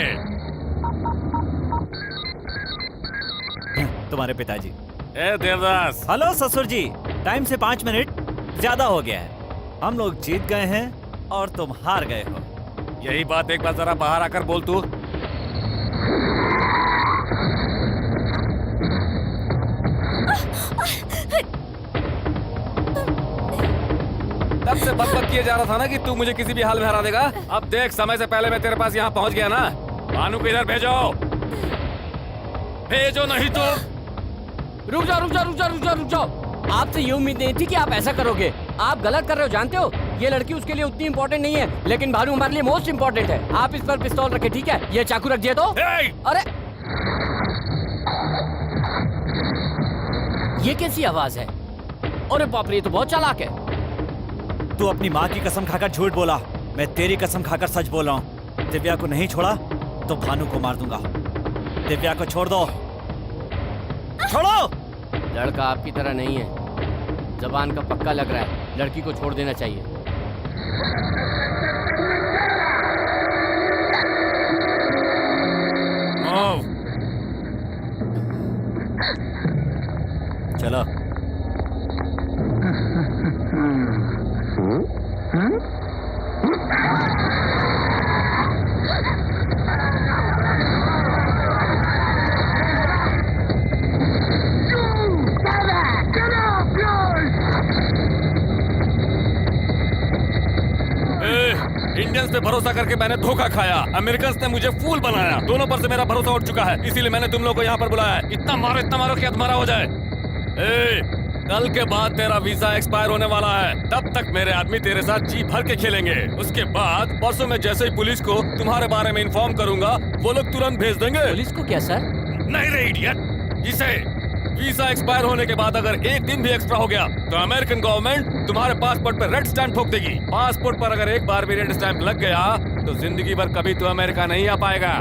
तुम्हारे पिताजी। ए देवदास। हेलो ससुर जी, टाइम से 5 मिनट ज्यादा हो गया है। हम लोग जीत गए हैं और तुम हार गए हो। यही बात एक बार जरा बाहर आकर बोल तू। तब से बकबक किए जा रहा था ना कि तू मुझे किसी भी हाल में हरा देगा। अब देख, समय से पहले मैं तेरे पास यहाँ पहुँच गया ना। भानु को इधर भेजो, भेजो नहीं तो। रुक जाओ। आपसे ये उम्मीद नहीं थी कि आप ऐसा करोगे। आप गलत कर रहे हो, जानते हो। ये लड़की उसके लिए उतनी इम्पोर्टेंट नहीं है, लेकिन भानु हमारे लिए मोस्ट इम्पोर्टेंट है। आप इस पर पिस्तौल रखे, ठीक है? ये चाकू रख दिए तो। अरे ये कैसी आवाज है? अरे बाप रे, ये तो बहुत चालाक है। तू अपनी माँ की कसम खाकर झूठ बोला, मैं तेरी कसम खाकर सच बोल रहा हूँ। दिव्या को नहीं छोड़ा तो भानु को मार दूंगा। दिव्या को छोड़ दो, छोड़ो। लड़का आपकी तरह नहीं है, जबान का पक्का लग रहा है। लड़की को छोड़ देना चाहिए। चलो। इंडियंस पे भरोसा करके मैंने धोखा खाया, अमेरिकन्स ने मुझे फूल बनाया। दोनों पर से मेरा भरोसा उठ चुका है, इसीलिए मैंने तुम लोगों को यहाँ पर बुलाया है। इतना मारो कि अधमरा हो जाए। कल के बाद तेरा वीजा एक्सपायर होने वाला है, तब तक मेरे आदमी तेरे साथ जी भर के खेलेंगे। उसके बाद परसों में जैसे ही पुलिस को तुम्हारे बारे में इन्फॉर्म करूंगा, वो लोग तुरंत भेज देंगे। पुलिस को क्या सर? नहीं रे इडियट, इसे वीजा एक्सपायर होने के बाद अगर 1 दिन भी एक्स्ट्रा हो गया तो अमेरिकन गवर्नमेंट तुम्हारे पासपोर्ट पर रेड स्टैंप ठोक देगी। पासपोर्ट पर अगर एक बार भी रेड स्टैंप लग गया तो जिंदगी भर कभी तो अमेरिका नहीं आ पाएगा।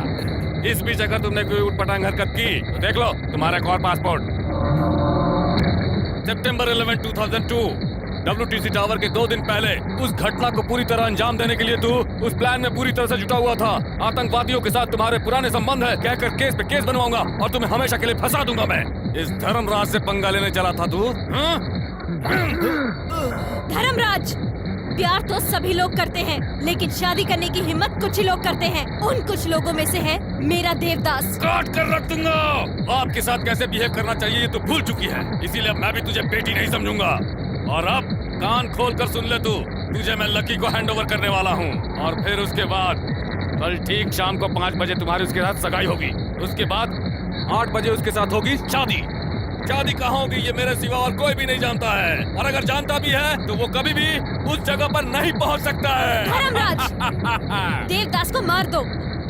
इस बीच अगर तुमने कोई उटपटांग हरकत की तो देख लो तुम्हारा एक और पासपोर्ट। सितंबर 11, 2002 WTC टावर के 2 दिन पहले उस घटना को पूरी तरह अंजाम देने के लिए तू उस प्लान में पूरी तरह से जुटा हुआ था। आतंकवादियों के साथ तुम्हारे पुराने संबंध है कहकर केस पे केस बनवाऊंगा और तुम्हें हमेशा के लिए फंसा दूंगा मैं। इस धर्मराज से पंगा लेने चला था तू। धर्मराज, प्यार तो सभी लोग करते हैं, लेकिन शादी करने की हिम्मत कुछ ही लोग करते हैं। उन कुछ लोगों में से है मेरा देवदास। काट कर रख दूंगा। आपके साथ कैसे बिहेव करना चाहिए ये तो भूल चुकी है, इसीलिए अब मैं भी तुझे बेटी नहीं समझूंगा। और अब कान खोल कर सुन ले तू, तुझे मैं लकी को हैंडओवर करने वाला हूँ। और फिर उसके बाद कल ठीक शाम को 5 बजे तुम्हारी उसके साथ सगाई होगी। उसके बाद 8 बजे उसके साथ होगी शादी। शादी कहाँ होगी ये मेरे सिवा और कोई भी नहीं जानता है, और अगर जानता भी है तो वो कभी भी उस जगह पर नहीं पहुँच सकता है। धर्मराज, देवदास को मार दो।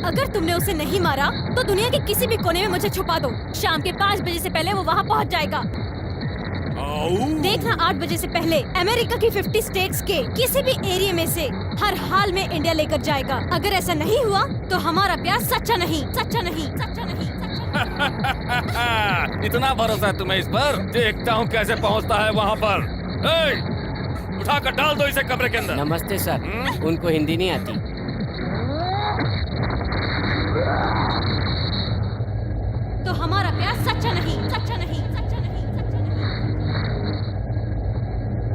अगर तुमने उसे नहीं मारा तो दुनिया के किसी भी कोने में मुझे छुपा दो। शाम के 5 बजे से पहले वो वहाँ पहुँच जाएगा। देखना 8 बजे से पहले अमेरिका की 50 स्टेट्स के किसी भी एरिया में से हर हाल में इंडिया लेकर जाएगा। अगर ऐसा नहीं हुआ तो हमारा प्यार सच्चा नहीं। इतना भरोसा है तुम्हें इस पर? देखता हूँ कैसे पहुँचता है वहाँ पर। उठाकर डाल दो इसे कमरे के अंदर। नमस्ते सर। उनको हिंदी नहीं आती। तो हमारा प्यार सच्चा नहीं।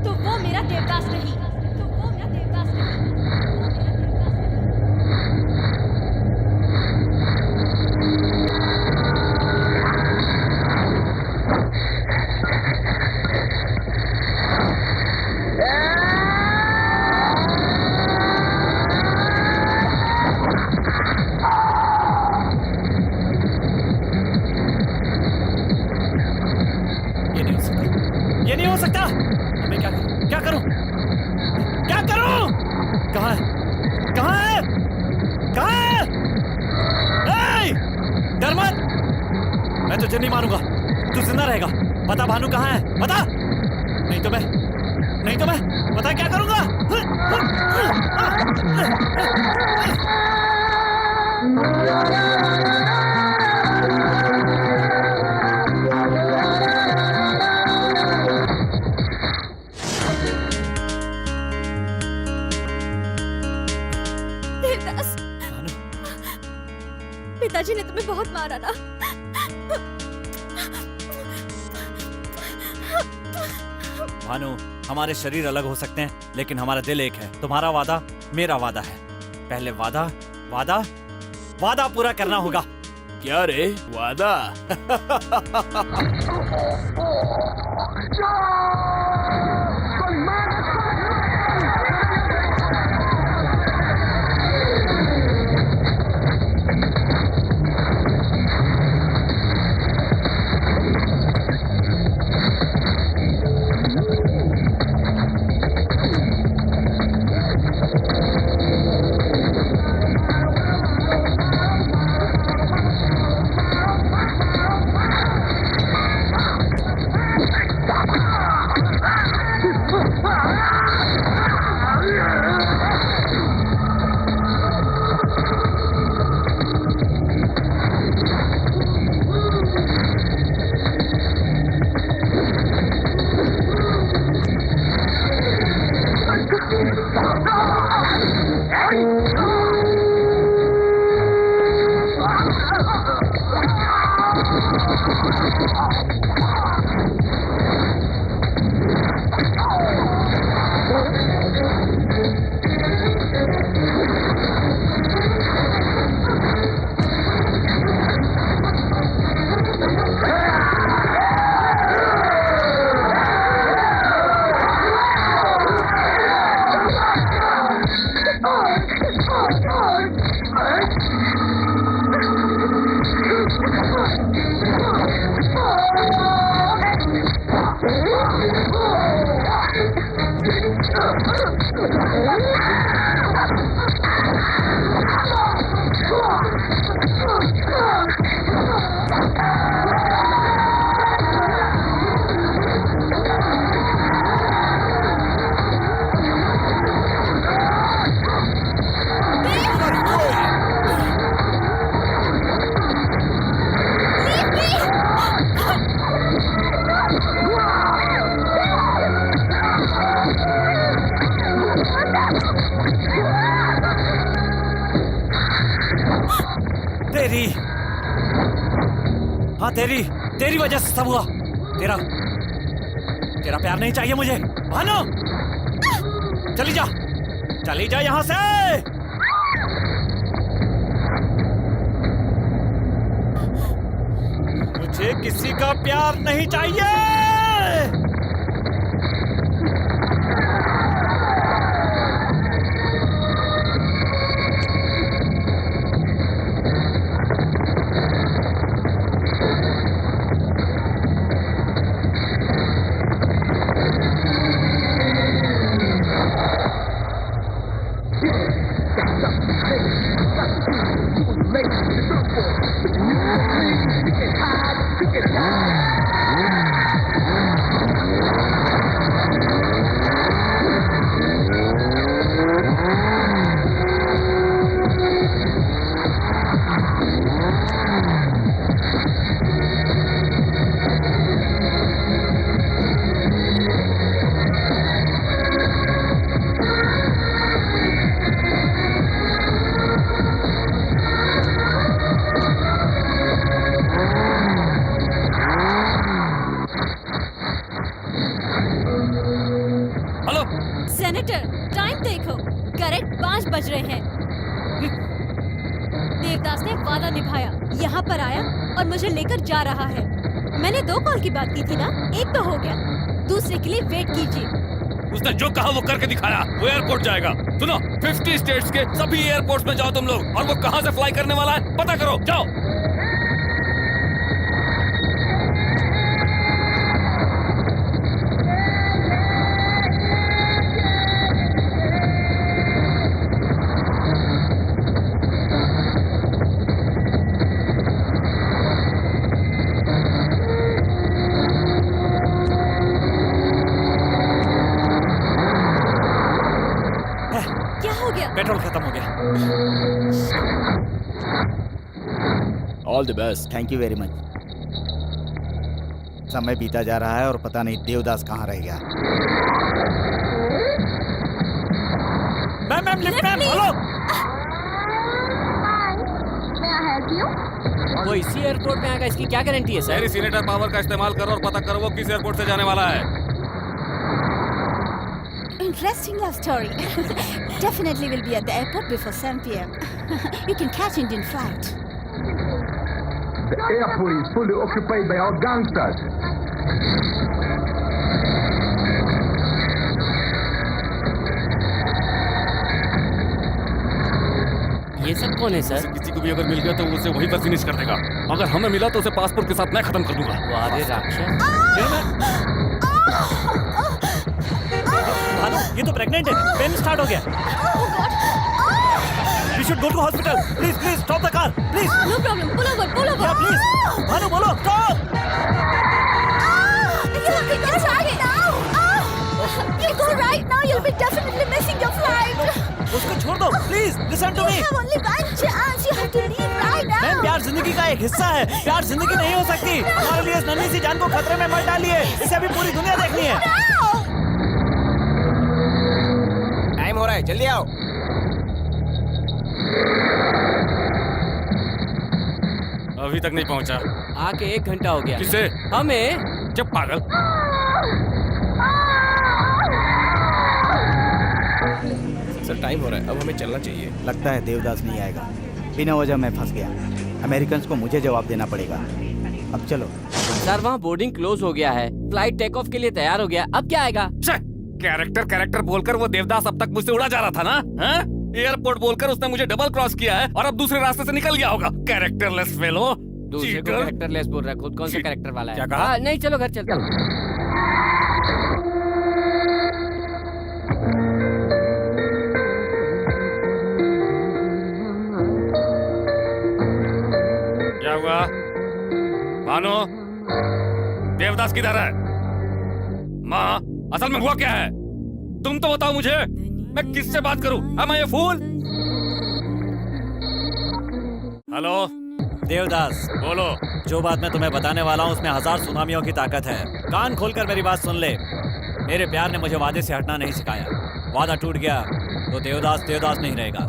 तो वो मेरा देवदास नहीं। तुझे नहीं मारूंगा। तू जिंदा रहेगा। बता भानु कहाँ है, बता। नहीं तो मैं बता क्या करूंगा। देवदास, पिताजी ने तुम्हें बहुत मारा ना। भानु, हमारे शरीर अलग हो सकते हैं लेकिन हमारा दिल एक है। तुम्हारा वादा मेरा वादा है। पहले वादा पूरा करना होगा। क्या रे, वादा? तेरी वजह से सब हुआ। तेरा प्यार नहीं चाहिए मुझे। भानु, चली जा यहाँ से। मुझे किसी का प्यार नहीं चाहिए। सेनेटर, टाइम देखो, करेक्ट 5 बज रहे हैं। देवदास ने वादा निभाया, यहाँ पर आया और मुझे लेकर जा रहा है। मैंने 2 कॉल की बात की थी ना, एक तो हो गया, दूसरे के लिए वेट कीजिए। उसने जो कहा वो करके दिखाया। वो एयरपोर्ट जाएगा। सुनो, 50 स्टेट्स के सभी एयरपोर्ट्स में जाओ तुम लोग, और वो कहाँ से फ्लाई करने वाला है पता करो, जाओ। पेट्रोल खत्म हो गया। All the best. Thank you very much. समय बीता जा रहा है और पता नहीं देवदास कहाँ रह गया। Ma'am lift ma'am, hello. वो इसी एयरपोर्ट में आएगा, इसकी क्या गारंटी है सर? मेरी सीनेटर पावर का इस्तेमाल करो और पता करो वो किस एयरपोर्ट से जाने वाला है। Interesting love story. Definitely will be at the airport before 7 p.m. You can catch Indian flight. The airport is fully occupied by our gangsters. ये सब कौन है सर? किसी को भी अगर मिल गया तो उसे वहीं पर फिनिश कर देगा। अगर हमें मिला तो उसे पासपोर्ट के साथ मैं खत्म कर दूंगा। वारे राक्षस। भानु, ये तो प्रेग्नेंट है। पेन स्टार्ट हो गया। We should go to hospital. Please, stop the car. Please. No problem. Pull over. Yeah, please. Bhanu बोलो, stop. You go right now. You'll be definitely missing your flight. उसको छोड़ दो, please. Listen to me. You have only one chance. You have to leave right now. Ma'am, प्यार जिंदगी का एक हिस्सा है। प्यार जिंदगी नहीं हो सकती। हमारे लिए इस नन्ही सी जान को खतरे में मत डालिए। इसे अभी पूरी दुनिया देखनी है। टाइम हो रहा है, जल्दी आओ। अभी तक नहीं पहुंचा। आके 1 घंटा हो गया। किसे? हमें। जब पागल। सर टाइम हो रहा है, अब हमें चलना चाहिए। लगता है देवदास नहीं आएगा। बिना वजह मैं फंस गया। अमेरिकन को मुझे जवाब देना पड़ेगा। अब चलो। सर वहाँ बोर्डिंग क्लोज हो गया है। फ्लाइट टेक ऑफ के लिए तैयार हो गया। अब क्या आएगा? कैरेक्टर बोलकर वो देवदास अब तक मुझसे उड़ा जा रहा था ना? एयरपोर्ट बोलकर उसने मुझे डबल क्रॉस किया है और अब दूसरे रास्ते से निकल गया होगा। Characterless fellow. दूसरे को कैरेक्टरलेस बोल रहा है, खुद कौन सा कैरेक्टर वाला है? क्या कहा? नहीं चलो घर चलते हैं। क्या हुआ? भानु, देवदास किधर है? माँ, असल में हुआ क्या है? तुम तो बताओ मुझे। मैं किससे बात करूं? Am I a fool? Hello Devdas, बोलो। जो बात मैं तुम्हें बताने वाला हूँ उसमें 1000 सुनामियों की ताकत है। कान खोलकर मेरी बात सुन ले। मेरे प्यार ने मुझे वादे से हटना नहीं सिखाया। वादा टूट गया तो देवदास नहीं रहेगा।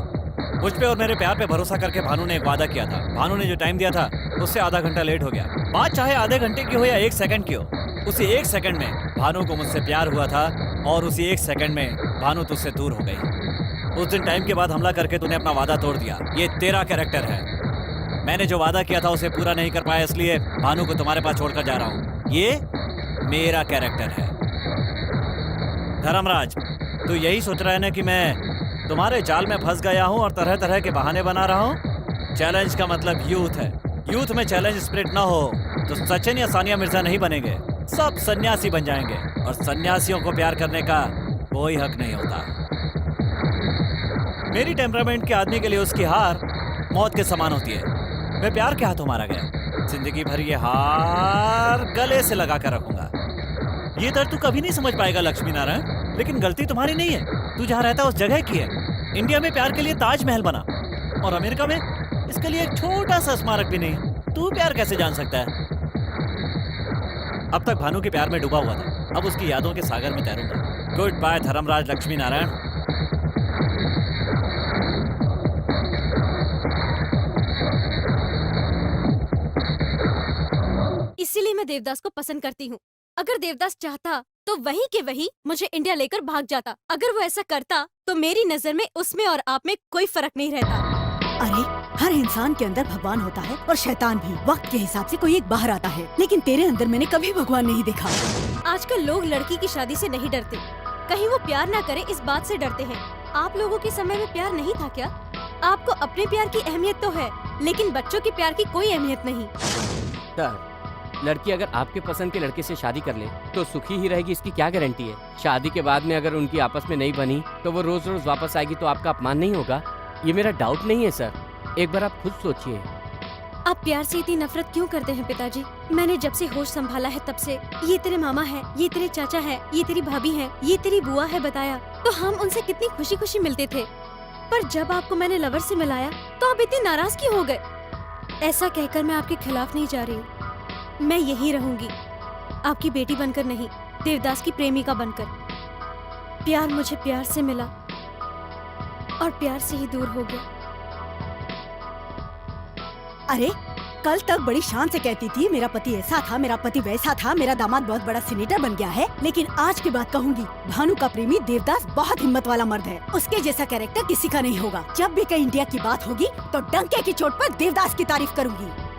मुझ पे और मेरे प्यार पे भरोसा करके भानु ने एक वादा किया था। भानु ने जो टाइम दिया था उससे आधा घंटा लेट हो गया। बात चाहे आधे घंटे की हो या 1 सेकंड की हो, उसी 1 सेकंड में भानु को मुझसे प्यार हुआ था और उसी 1 सेकंड में भानु तुझसे दूर हो गई। उस दिन टाइम के बाद हमला करके तूने अपना वादा तोड़ दिया। ये तेरा कैरेक्टर है। मैंने जो वादा किया था उसे पूरा नहीं कर पाया, इसलिए भानु को तुम्हारे पास छोड़कर जा रहा हूँ। ये मेरा कैरेक्टर है। धर्मराज, तू यही सोच रहा है ना कि मैं तुम्हारे जाल में फंस गया हूँ और तरह तरह के बहाने बना रहा हूँ? चैलेंज का मतलब यूथ है। यूथ में चैलेंज स्पिरिट ना हो तो सचिन या सानिया मिर्जा नहीं बनेंगे, सब सन्यासी बन जाएंगे। और सन्यासियों को प्यार करने का कोई हक नहीं होता। मेरी टेम्परामेंट के आदमी के लिए उसकी हार मौत के समान होती है। मैं प्यार के हाथों मारा गया। जिंदगी भर ये हार गले से लगा कर रखूंगा। ये दर्द तू कभी नहीं समझ पाएगा लक्ष्मी नारायण, लेकिन गलती तुम्हारी नहीं है। तू जहाँ रहता है उस जगह की है। इंडिया में प्यार के लिए ताजमहल बना और अमेरिका में इसके लिए एक छोटा सा स्मारक भी नहीं। तू प्यार कैसे जान सकता है? अब तक भानु के प्यार में डूबा हुआ था, अब उसकी यादों के सागर में तैरूंगा। Good bye Dharmraj Lakshmi Narayan. इसीलिए मैं देवदास को पसंद करती हूँ। अगर देवदास चाहता तो वहीं के वहीं मुझे इंडिया लेकर भाग जाता। अगर वो ऐसा करता तो मेरी नजर में उसमें और आप में कोई फर्क नहीं रहता। अरे हर इंसान के अंदर भगवान होता है और शैतान भी। वक्त के हिसाब से कोई एक बाहर आता है, लेकिन तेरे अंदर मैंने कभी भगवान नहीं देखा। आजकल लोग लड़की की शादी से नहीं डरते, कहीं वो प्यार ना करे इस बात से डरते हैं। आप लोगों के समय में प्यार नहीं था क्या? आपको अपने प्यार की अहमियत तो है, लेकिन बच्चों के प्यार की कोई अहमियत नहीं। सर, लड़की अगर आपके पसंद के लड़के से शादी कर ले तो सुखी ही रहेगी, इसकी क्या गारंटी है? शादी के बाद में अगर उनकी आपस में नहीं बनी तो वो रोज रोज वापस आएगी तो आपका अपमान नहीं होगा? ये मेरा डाउट नहीं है सर, एक बार आप खुद सोचिए। आप प्यार से इतनी नफरत क्यों करते हैं पिताजी? मैंने जब से होश संभाला है तब से ये तेरे मामा है, ये तेरे चाचा है, ये तेरी भाभी है, ये तेरी बुआ है बताया तो हम उनसे कितनी खुशी खुशी मिलते थे। पर जब आपको मैंने लवर से मिलाया तो आप इतनी नाराज क्यों हो गए? ऐसा कहकर मैं आपके खिलाफ नहीं जा रही हूँ। मैं यहीं रहूंगी, आपकी बेटी बनकर नहीं, देवदास की प्रेमिका बनकर। प्यार मुझे प्यार से मिला और प्यार से ही दूर हो गया। अरे कल तक बड़ी शान से कहती थी मेरा पति ऐसा था, मेरा पति वैसा था, मेरा दामाद बहुत बड़ा सीनेटर बन गया है, लेकिन आज के बाद कहूंगी भानु का प्रेमी देवदास बहुत हिम्मत वाला मर्द है। उसके जैसा कैरेक्टर किसी का नहीं होगा। जब भी कहीं इंडिया की बात होगी तो डंके की चोट पर देवदास की तारीफ करूंगी।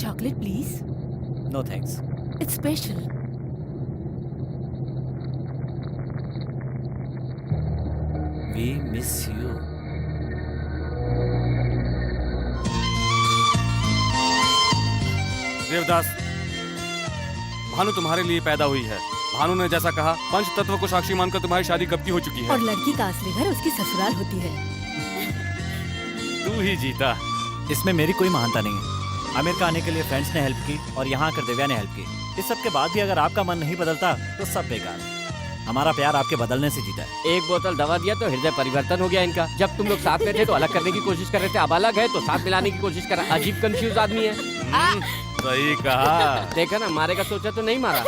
Chocolate, please. No thanks. It's special. We miss you. Devdas, Bhanu तुम्हारे लिए पैदा हुई है। भानु ने जैसा कहा, पंच तत्व को साक्षी मानकर तुम्हारी शादी कब की हो चुकी और है। लड़की का असली घर उसकी ससुराल होती है। तू ही जीता। इसमें मेरी कोई महानता नहीं है। अमेरिका आने के लिए फ्रेंड्स ने हेल्प की और यहाँ आकर दिव्या ने हेल्प की। इस सब के बाद भी अगर आपका मन नहीं बदलता तो सब बेकार। हमारा प्यार आपके बदलने से जीता है। एक बोतल दवा दिया तो हृदय परिवर्तन हो गया इनका। जब तुम लोग साथ में थे तो अलग करने की कोशिश कर रहे थे, अब अलग है तो साथ मिलाने की कोशिश कर रहा। अजीब कंफ्यूज आदमी है। सही कहा। देखा ना, मारेगा सोचा तो नहीं मारा।